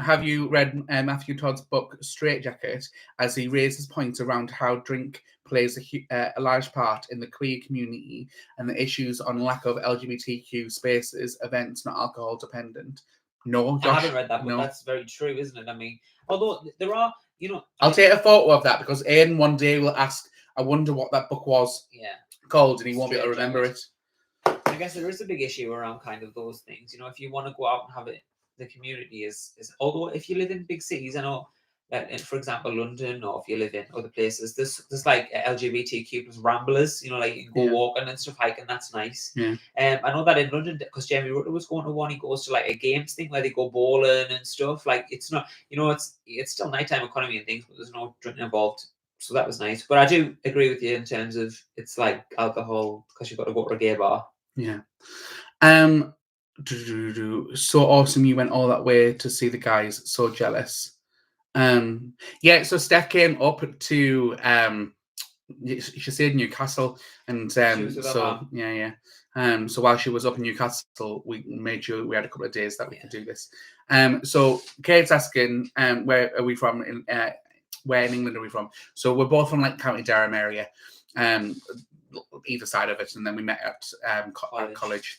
Have you read Matthew Todd's book Straight Jacket, as he raises points around how drink plays a large part in the queer community and the issues on lack of LGBTQ spaces, events not alcohol dependent? No, Josh, I haven't read that, but that's very true, isn't it? I mean, although there are, you know, I'll take a photo of that because Aiden one day will ask, I wonder what that book was called, and he won't be able to remember it. I guess there is a big issue around kind of those things. You know, if you want to go out and have it, the community is although if you live in big cities, I know that, for example, London, or if you live in other places, there's like LGBTQ plus ramblers, you know, like you can go walking and stuff, hiking, that's nice. I know that in London, because Jamie Rutter was going to one, he goes to like a games thing where they go bowling and stuff. Like, it's not, you know, it's still nighttime economy and things, but there's no drinking involved. So that was nice. But I do agree with you in terms of it's like alcohol because you've got to go to a gay bar. Yeah. So awesome you went all that way to see the guys. So jealous. So Steph came up to she stayed in Newcastle, and so while she was up in Newcastle, we made sure we had a couple of days that we could do this. So Kate's asking, where are we from? Where in England are we from? So we're both from like County Durham area, either side of it, and then we met at college.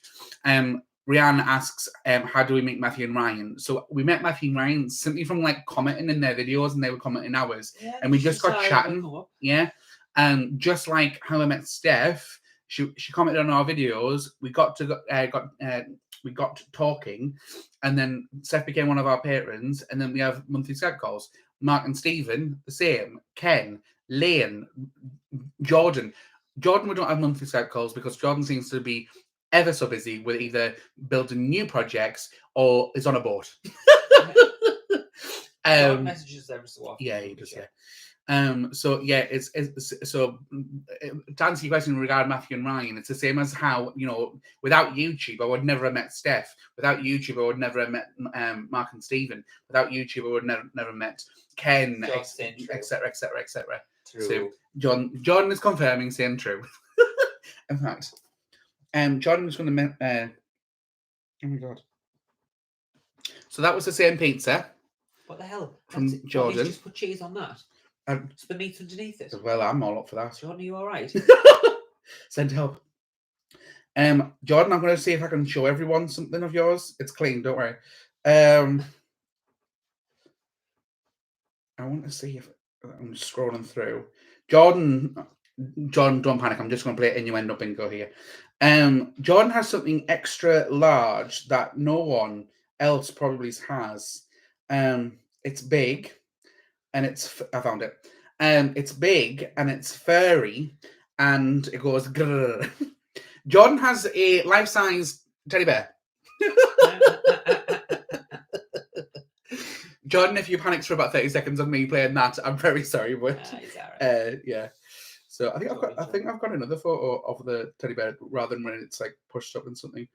Rianne asks, how do we meet Matthew and Ryan? So we met Matthew and Ryan simply from like commenting in their videos, and they were commenting ours, and we just got chatting. And just like how I met Steph, she commented on our videos. We got we got talking, and then Steph became one of our patrons, and then we have monthly Skype calls. Mark and Stephen, the same. Ken, Lane, Jordan. Jordan, we don't have monthly Skype calls because Jordan seems to be ever so busy with either building new projects or is on a boat. Messages every so often. Yeah, he does. Yeah. So yeah, it's so to answer your question regarding Matthew and Ryan, it's the same as how, you know, without YouTube I would never have met Steph. Without YouTube I would never have met Mark and Stephen. Without YouTube I would never met Ken, etc., etc., etc. So Jordan is confirming, saying true. In fact, Jordan was going to oh my god. So that was the same pizza. What the hell? From Jordan. Just put cheese on that. It's the meat underneath it. Well, I'm all up for that. Jordan, are you all right? Send help. Jordan, I'm going to see if I can show everyone something of yours. It's clean, don't worry. I want to see if I'm scrolling through. Jordan, don't panic. I'm just going to play innuendo bingo here. Jordan has something extra large that no one else probably has. It's big, and I found it. It's big and it's furry, and it goes grrr. Jordan has a life-size teddy bear. Jordan, if you panicked for about 30 seconds of me playing that, I'm very sorry, but yeah. So I think I've got another photo of the teddy bear rather than when it's like pushed up and something.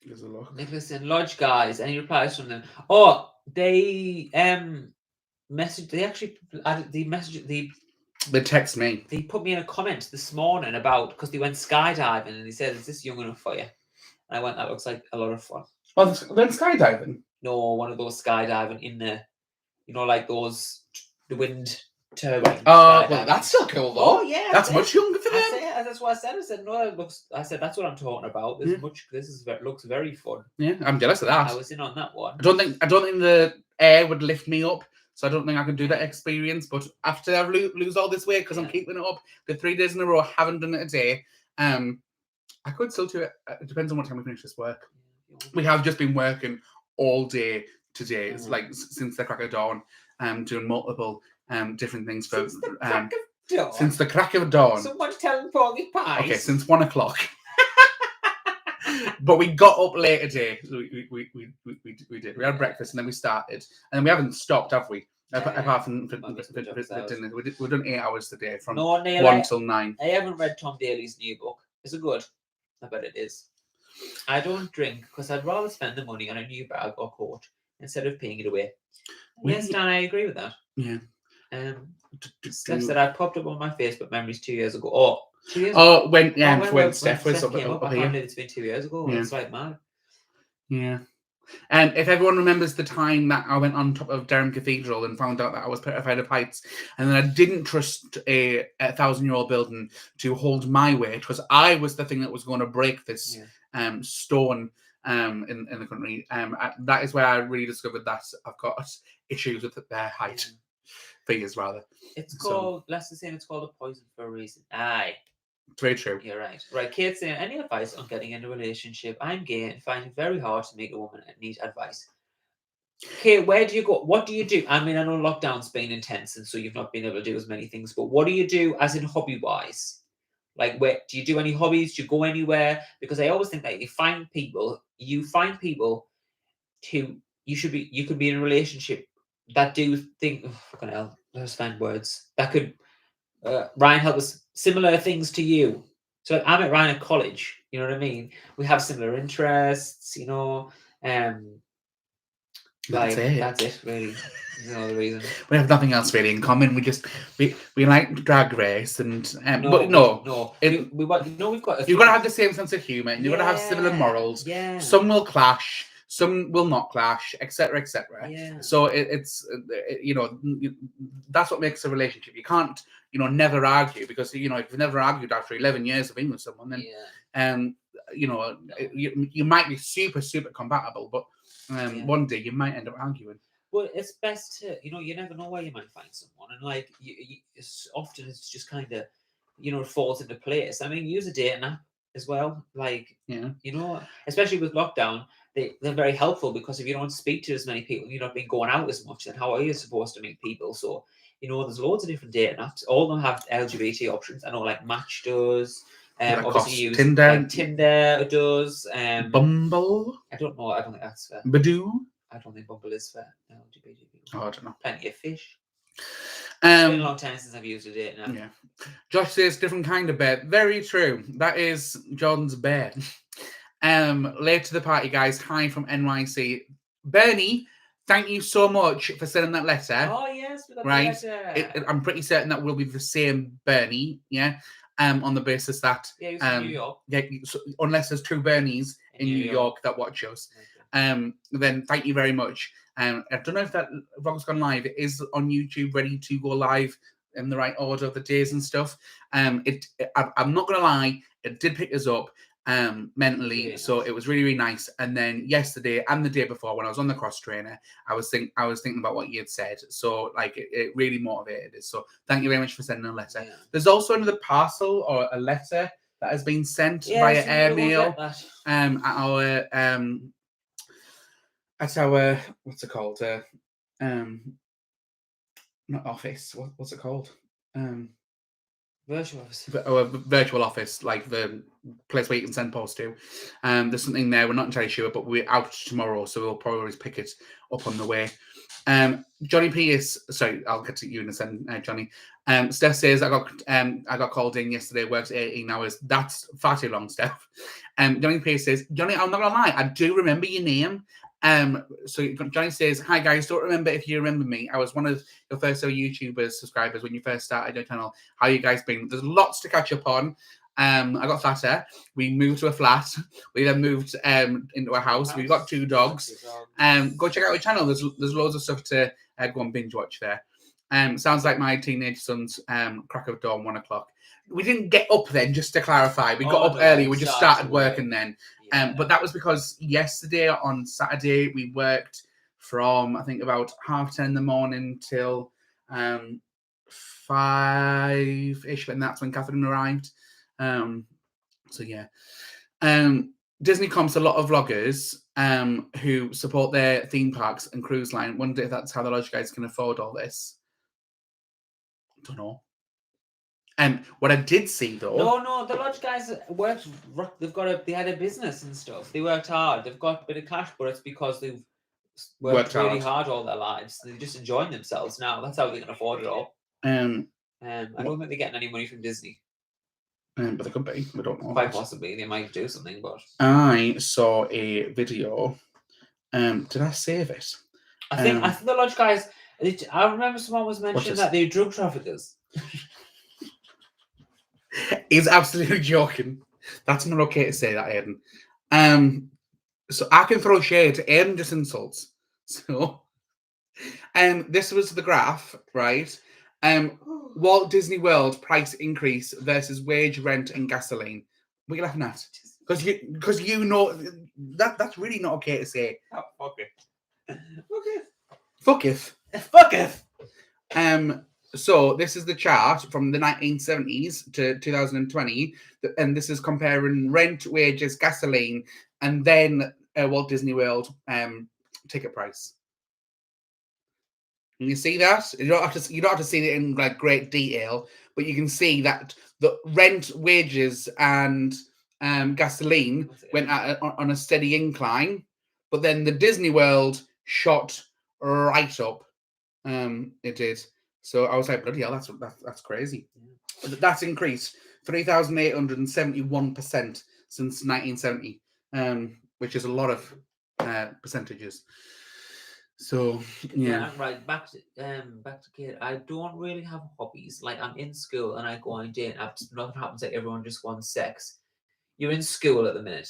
There's a look. Nicholas and Lodge guys, any replies from them? Oh, they messaged. They actually added the message. They text me. They put me in a comment this morning about because they went skydiving and they said, "Is this young enough for you?" And I went, "That looks like a lot of fun." Oh, then skydiving? No, one of those skydiving in the, you know, like those the wind turbine. Oh, well, that's still cool though. Oh yeah, that's much younger for them. That's what I said. I said no. It looks. I said that's what I'm talking about. Looks very fun. Yeah, I'm jealous of that. I was in on that one. I don't think the air would lift me up, so I don't think I can do that experience. But after I lose all this weight because I'm keeping it up, the 3 days in a row, haven't done it a day. I could still do it. It depends on what time we finish this work. We have just been working all day today. It's like since the crack of dawn. Doing multiple different things for since the crack of dawn. Someone telling Porgy Pies. Okay, since 1 o'clock. But we got up late today. We did. We had breakfast and then we started, and then we haven't stopped, have we? Apart from for dinner, we've done 8 hours today from 1 till 9. I haven't read Tom Daly's new book. Is it good? I bet it is. I don't drink because I'd rather spend the money on a new bag or coat instead of paying it away. Yes, Dan, I agree with that. Yeah. Steph said I popped up on my Facebook memories 2 years ago. Oh, 2 years ago? When Steph was up I here. can't believe it's been 2 years ago. Yeah. It's like mad. Yeah. And if everyone remembers the time that I went on top of Durham Cathedral and found out that I was petrified of heights, and then I didn't trust a 1,000-year-old building to hold my weight, because I was the thing that was going to break this stone in the country. That is where I really discovered that I've got issues with their height. Figures, rather. It's called, Leicester saying it's called a poison for a reason. Aye. It's very true. You're right. Right, Kate saying, any advice on getting in a relationship? I'm gay and find it very hard to meet a woman and need advice. Kate, where do you go? What do you do? I mean, I know lockdown's been intense and so you've not been able to do as many things, but what do you do as in hobby-wise? Like, where do you do any hobbies? Do you go anywhere? Because I always think that you find people who you could be in a relationship that do think, oh, fucking hell, let's find words that could, Ryan, help us, similar things to you. So I met Ryan at college, you know what I mean? We have similar interests, you know, that's it, really. There's no other reason. We have nothing else really in common. We like drag race and we've got. You've got to have the same sense of humor, and you've got to have similar morals. Yeah. Some will clash, some will not clash, etc., etc. Yeah. So it's that's what makes a relationship. You can't never argue, because if you've never argued after 11 years of being with someone, then you might be super compatible, but one day you might end up arguing. Well, it's best to, you never know where you might find someone. And like, it's just kind of, you know, it falls into place. I mean, use a dating app as well. Like, Yeah. you know, especially with lockdown, they're very helpful because if you don't speak to as many people, you're not been going out as much, then how are you supposed to meet people? So, you know, there's loads of different dating apps. All of them have LGBT options. I know, like Match does. Obviously, you use Tinder. like Tinder does. Bumble. I don't know. I don't think that's fair. Badoo. I don't think Bumble is for LGBT people. Oh, I don't know. Plenty of fish. It's been a long time since I've used a dating app. Yeah. Josh says different kind of bed. Very true. That is John's bed. Late to the party, guys. Hi from NYC. Bernie, thank you so much for sending that letter. Oh yes, we got right. the letter. I'm pretty certain that will be the same Bernie. Yeah. On the basis that New York. Yeah. So unless there's two Bernies in New York that watch us, then thank you very much. I don't know if that vlog's gone live. It is on YouTube, ready to go live in the right order of the days and stuff. I'm not gonna lie, it did pick us up mentally, really so nice. It was really, really nice. And then yesterday and the day before, when I was on the cross trainer, I was thinking about what you had said. So like it really motivated us. So thank you very much for sending a letter. Yeah. There's also another parcel or a letter that has been sent via airmail at our what's it called? Not office. What's it called? Virtual office. Or virtual office, like the place where you can send post to. There's something there. We're not entirely sure, but we're out tomorrow, so we'll probably pick it up on the way. Johnny P is sorry. I'll get to you in a second, Johnny. Steph says I got called in yesterday. Works 18 hours. That's far too long, Steph. Johnny P says, Johnny, I'm not gonna lie, I do remember your name. So Johnny says, hi guys, don't remember if you remember me. I was one of your first ever YouTubers subscribers when you first started your channel. How you guys been? There's lots to catch up on. I got fatter. We moved to a flat. We then moved into a house. We've got 2 dogs. Go check out our channel. There's loads of stuff to go and binge watch there. Sounds like my teenage son's crack of dawn, 1 o'clock. We didn't get up then, just to clarify. We got up early. We just started working then. But that was because yesterday on Saturday we worked from I think about 10:30 in the morning till 5-ish, and that's when Catherine arrived. So yeah, Disney comps a lot of vloggers who support their theme parks and cruise line. Wonder if that's how the lodge guys can afford all this. Don't know. What I did see though. No, the lodge guys worked. They had a business and stuff. They worked hard. They've got a bit of cash, but it's because they've worked really hard all their lives. They're just enjoying themselves now. That's how they can afford it all. I don't think they're getting any money from Disney. But they could be. We don't know. Quite possibly, they might do something. But I saw a video. Did I save it? I think the lodge guys. I remember someone was mentioning that they're drug traffickers. He's absolutely joking. That's not okay to say that, Aiden. So I can throw shade to Aiden, just insults. So, this was the graph, right? Walt Disney World price increase versus wage, rent, and gasoline. What are you laughing at? Because you know that's really not okay to say. Oh, fuck it. Fuck it. Fuck it. So this is the chart from the 1970s to 2020, and this is comparing rent, wages, gasoline, and then Walt Disney World ticket price. And you see that? You don't have to see it in like great detail, but you can see that the rent, wages, and gasoline went on a steady incline, but then the Disney World shot right up. It did. So I was like, bloody hell, that's crazy. Yeah. That's increased 3,871% since 1970, which is a lot of percentages. So yeah, right. Back to kid. I don't really have hobbies. Like I'm in school and I go on date. Nothing happens. Like everyone just wants sex. You're in school at the minute,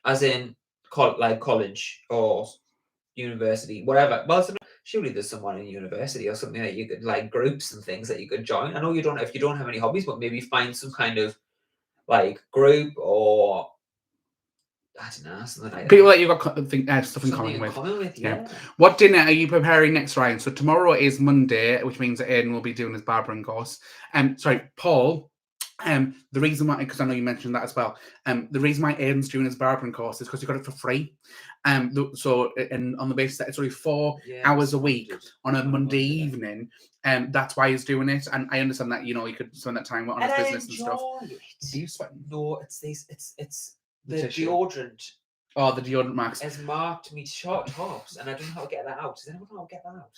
as in college or university, whatever. Well, surely there's someone in university or something that you could like groups and things that you could join. I know you don't if you don't have any hobbies, but maybe find some kind of like group or I don't know something like people that you've got stuff in common with. Yeah. What dinner are you preparing next, Ryan? So tomorrow is Monday, which means that Aiden will be doing his barbering course. Sorry, Paul. The reason why, because I know you mentioned that as well, the reason why Aiden's doing his barbering course is because he got it for free. So, and on the basis that it's only 4 hours a week on a Monday evening, that's why he's doing it. And I understand that, you know, he could spend that time on his business and stuff. It. Are you sweating? No, it's the deodorant. Oh, the deodorant marks. Has marked me short tops, and I don't know how to get that out. Does anyone know how to get that out?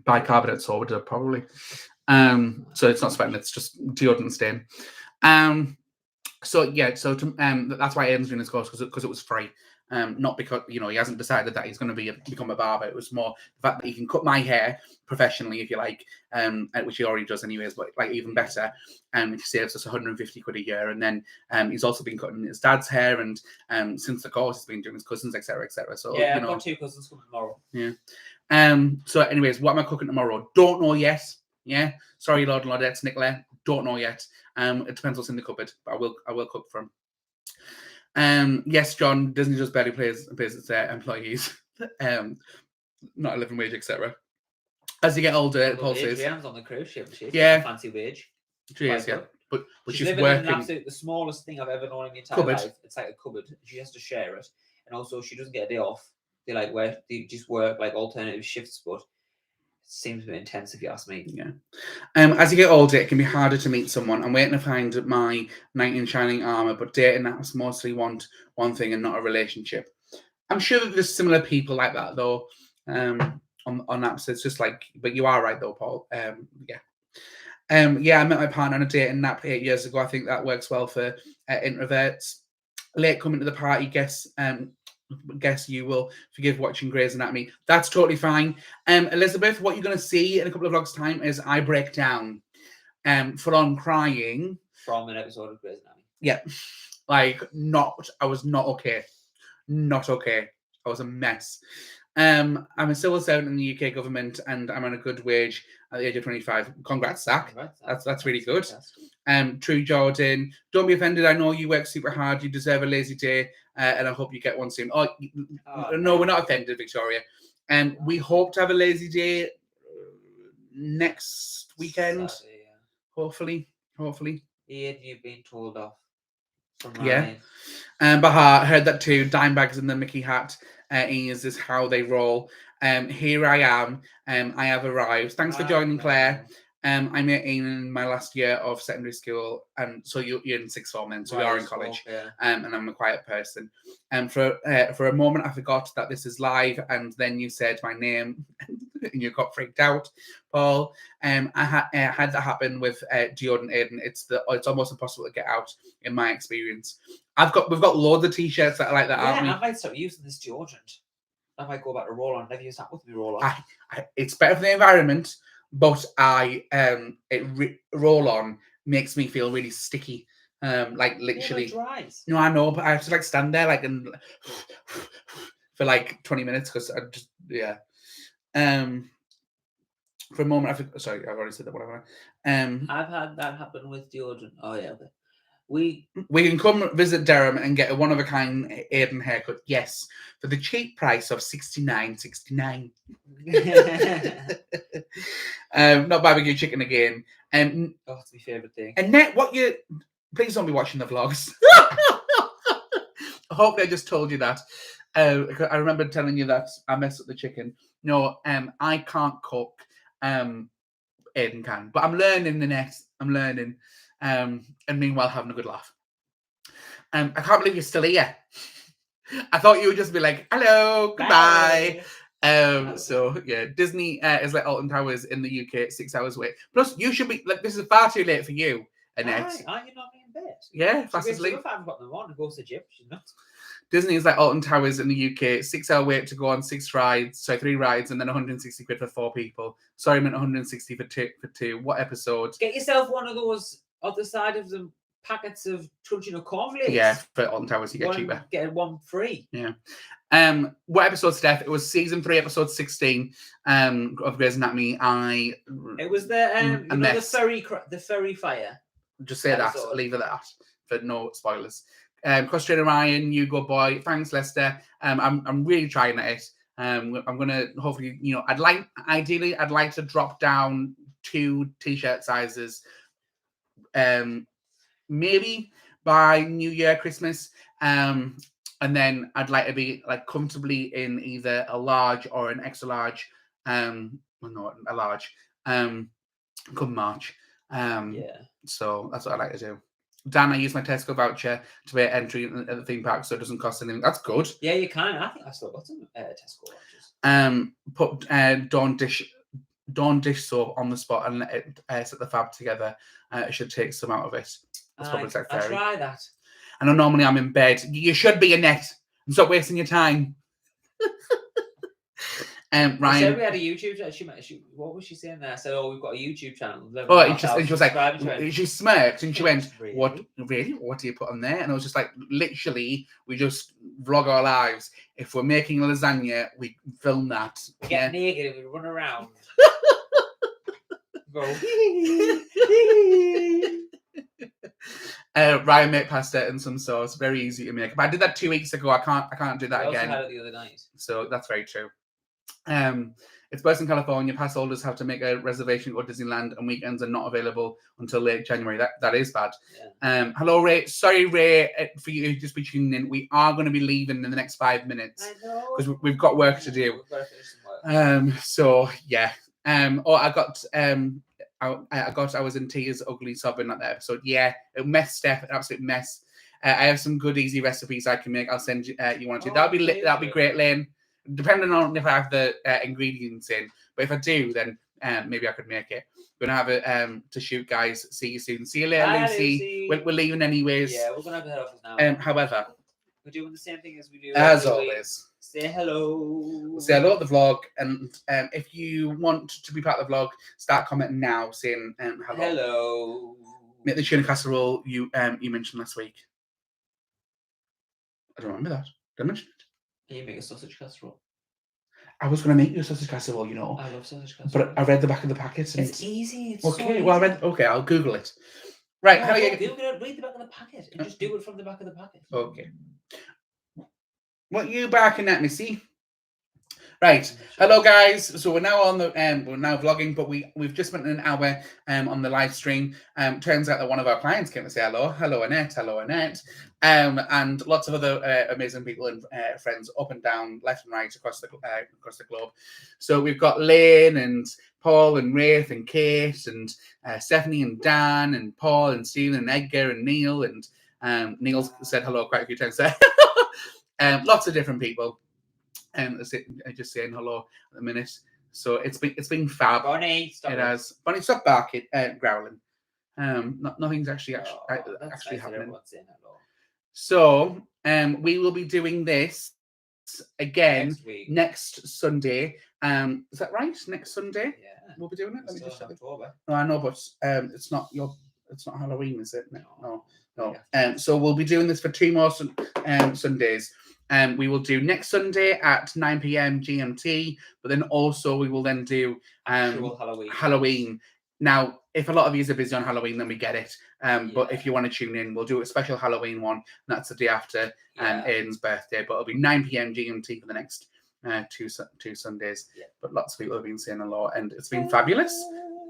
Bicarbonate soda, probably. So it's not sweating, it's just deodorant stain. So yeah, so that's why Aiden's doing his course, because it was free. Not because, you know, he hasn't decided that he's going to become a barber. It was more the fact that he can cut my hair professionally, if you like, which he already does anyways, but like even better. Which saves us 150 quid a year. And then he's also been cutting his dad's hair, and since the course he's been doing his cousins, etc., etc. So yeah, you know, I've got 2 cousins coming tomorrow. Yeah. So anyways, what am I cooking tomorrow? Don't know yet. Yeah. Sorry, Lord and Lordettes, Nicola. Don't know yet. It depends what's in the cupboard, but I will cook for him. Yes, John, Disney just barely pays its employees. Not a living wage, etc. As you get older, Paul says. Adrian's on the cruise ship, yeah, fancy wage. She is, yeah. But she's living working. in the smallest thing I've ever known in my entire life. It's like a cupboard. She has to share it, and also she doesn't get a day off. They just work like alternative shifts, but it seems a bit intense if you ask me. Yeah. As you get older, it can be harder to meet someone. I'm waiting to find my knight in shining armor, but dating apps mostly want one thing and not a relationship. I'm sure that there's similar people like that though. On apps, it's just like, but you are right though, Paul. Yeah. Yeah, I met my partner on a dating app 8 years ago. I think that works well for introverts. Late coming to the party, guess you will forgive watching Grey's Anatomy. That's totally fine. Elizabeth, what you're going to see in a couple of vlogs time is I break down full on crying from an episode of Grey's Anatomy. Yeah, like I was not okay. Not okay. I was a mess. I'm a civil servant in the UK government, and I'm on a good wage at the age of 25. Congrats, Zach. That's really good. True Jordan, don't be offended. I know you work super hard. You deserve a lazy day, and I hope you get one soon. No, we're not offended, Victoria. We hope to have a lazy day next weekend. Saturday, yeah. Hopefully. Ian, you've been told off. Yeah. Bahar, heard that too. Dime bags in the Mickey hat. Is how they roll. Here I am. I have arrived. Thanks for joining, Claire. I met Aiden in my last year of secondary school, and so you're in sixth form then, so we are in college. And I'm a quiet person. For a moment, I forgot that this is live, and then you said my name, and you got freaked out, Paul. I had that happen with Jordan Aiden. It's almost impossible to get out, in my experience. We've got loads of t-shirts that are like that, aren't we? I might start using this deodorant. I might go back to roll-on. Never use that with me roll-on. It's better for the environment, but roll-on makes me feel really sticky. Like literally. It dries. No, I know, but I have to like stand there like and for like 20 minutes because I just for a moment I think, sorry, I've already said that. Whatever. I've had that happen with deodorant. Oh yeah. Okay. We can come visit Durham and get a one-of-a-kind Aiden haircut. Yes, for the cheap price of $69.69. Not barbecue chicken again. It's my favourite thing. Annette, please don't be watching the vlogs. I hope I just told you that. I remember telling you that I messed up the chicken. No, I can't cook. Aiden can, but I'm learning, Annette. I'm learning. And meanwhile having a good laugh. I can't believe you're still here. I thought you would just be like, hello, goodbye. So yeah, Disney is like Alton Towers in the UK, 6 hours away. Plus, you should be like, this is far too late for you, Annette. Aren't you not in bed? Yeah, fast asleep. If I haven't got them on and go to the gym, she's not. Disney is like Alton Towers in the UK, 6 hour wait to go on 3 rides, and then 160 quid for 4 people. Sorry, I meant 160 for two. What episode? Get yourself one of those other side of them packets of Crunching or cornflakes. Yeah, for Alton Towers you get cheaper. Get one free. Yeah. What episode, Steph? It was season 3, episode 16 of Grey's Anatomy. It was the furry fire. Just say episode. That. Leave it at that for no spoilers. Cross-trainer Ryan, you go boy. Thanks, Lester. I'm really trying at it. I'm gonna hopefully, I'd like to drop down 2 t-shirt sizes. maybe by New Year, Christmas. And then I'd like to be like comfortably in either a large or an extra large. Well, no, a large. Come March. So that's what I like to do. Dan, I use my Tesco voucher to pay entry at the theme park, so it doesn't cost anything. That's good. Yeah, you can. I think I still got some Tesco vouchers. Put Dawn dish soap on the spot and let it set the fab together. It should take some out of it. That's probably like I'll try that. I know normally I'm in bed. You should be, Annette. Stop wasting your time. Ryan. Said we had a YouTube channel. What was she saying there? I said, "Oh, we've got a YouTube channel." Oh, and she was like, she smirked and she went, really? "What? Really? What do you put on there?" And I was just like, "Literally, we just vlog our lives. If we're making lasagna, we film that. We get naked and we run around." Go. Ryan made pasta and some sauce. Very easy to make. But I did that 2 weeks ago. I can't do that again. I also had it the other night. So that's very true. It's based in California. Pass holders have to make a reservation to go to Disneyland, and weekends are not available until late January. That is bad. Yeah. Hello, Ray. Sorry, Ray, for you just be tuning in. We are going to be leaving in the next 5 minutes because we've got work to do. We've got to finish some work. So yeah. I was in tears, ugly sobbing at that episode. Yeah, it messed Steph, an absolute mess. I have some good easy recipes I can make. I'll send you. You want to? That'll be great, Lane. Depending on if I have the ingredients in, but if I do, then maybe I could make it. We're gonna have it to shoot, guys. See you soon. See you later, Lucy. We're leaving anyways. Yeah, we're gonna have to head off now. However, we're doing the same thing as we do as always. Say hello. Say hello at the vlog, and if you want to be part of the vlog, start commenting now, saying hello. Hello. Make the tuna casserole you mentioned last week. I don't remember that. Did I mention it? You make a sausage casserole. I was going to make you a sausage casserole, you know. I love sausage casserole. But I read the back of the packet. And it's easy. It's okay, so easy. well, Okay, I'll Google it. Right. How do you read the back of the packet and just do it from the back of the packet? Okay. What you barking at me, see? Right. Hello, guys. So we're now on the we're now vlogging, but we've just spent an hour on the live stream. Turns out that one of our clients came to say hello. Hello, Annette. Hello, Annette. And lots of other amazing people and friends up and down, left and right across the globe. So we've got Lane and Paul and Rafe and Kate and Stephanie and Dan and Paul and Stephen and Edgar and Neil and Neil's said hello quite a few times there. Lots of different people. Just saying hello at the minute. So it's been fab. Bonnie, stop. It has. Bonnie, stop barking, growling. Nothing's actually nice happening. Hello. So we will be doing this again next Sunday. Is that right? Next Sunday? Yeah. We'll be doing it. Let me just check. October. No, I know, but it's not Halloween, is it? No. Yeah. So we'll be doing this for 2 more Sundays. We will do next Sunday at 9 p.m. GMT, but then also we will then do Halloween. Now, if a lot of you are busy on Halloween, then we get it. But if you want to tune in, we'll do a special Halloween one. And that's the day after Aiden's birthday. But it'll be 9 p.m. GMT for the next two Sundays. Yeah. But lots of people have been saying a lot, and it's been fabulous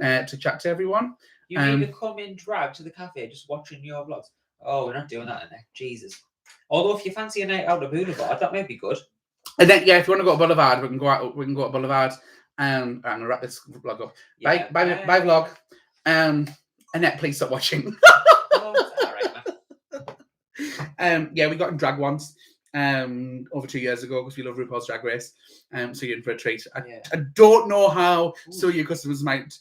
to chat to everyone. You need to come in drag to the cafe just watching your vlogs. Oh, we're not doing that in there. Jesus. Although if you fancy a night out of Boulevard, that may be good. And then if you want to go to Boulevard, we can go out. We can go to Boulevard. I'm gonna wrap this vlog up. Yeah. Bye vlog. Annette, please stop watching. Oh, all right, man. We got in drag once. Over 2 years ago because we love RuPaul's Drag Race. So you're in for a treat. I don't know how some of your customers might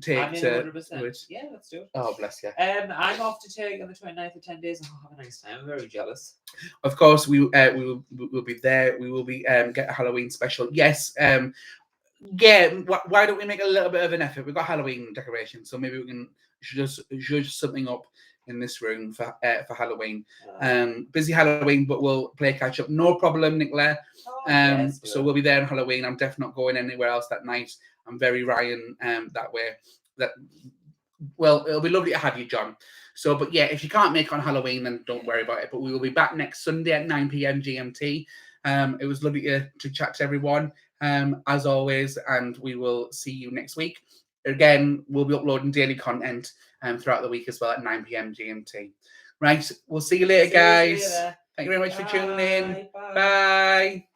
take to it. Yeah, let's do it. Oh, bless you. I'm off to take on the 29th for 10 days. I'll have a nice time. I'm very jealous. Of course, we'll be there. We will be get a Halloween special. Yes. Why don't we make a little bit of an effort? We've got Halloween decorations, so maybe we can just zhuzh something up in this room for Halloween. Busy Halloween, but we'll play catch up. No problem, Nicola. Yes, so we'll be there on Halloween. I'm definitely not going anywhere else that night. I'm very Ryan that way. It'll be lovely to have you, John. So, but yeah, if you can't make on Halloween, then don't worry about it. But we will be back next Sunday at 9 p.m. GMT. It was lovely to chat to everyone, as always, and we will see you next week. Again, we'll be uploading daily content throughout the week as well at 9 p.m. GMT. Right, we'll see you later, See you guys. later. Thank you very much for tuning in. Bye. Bye.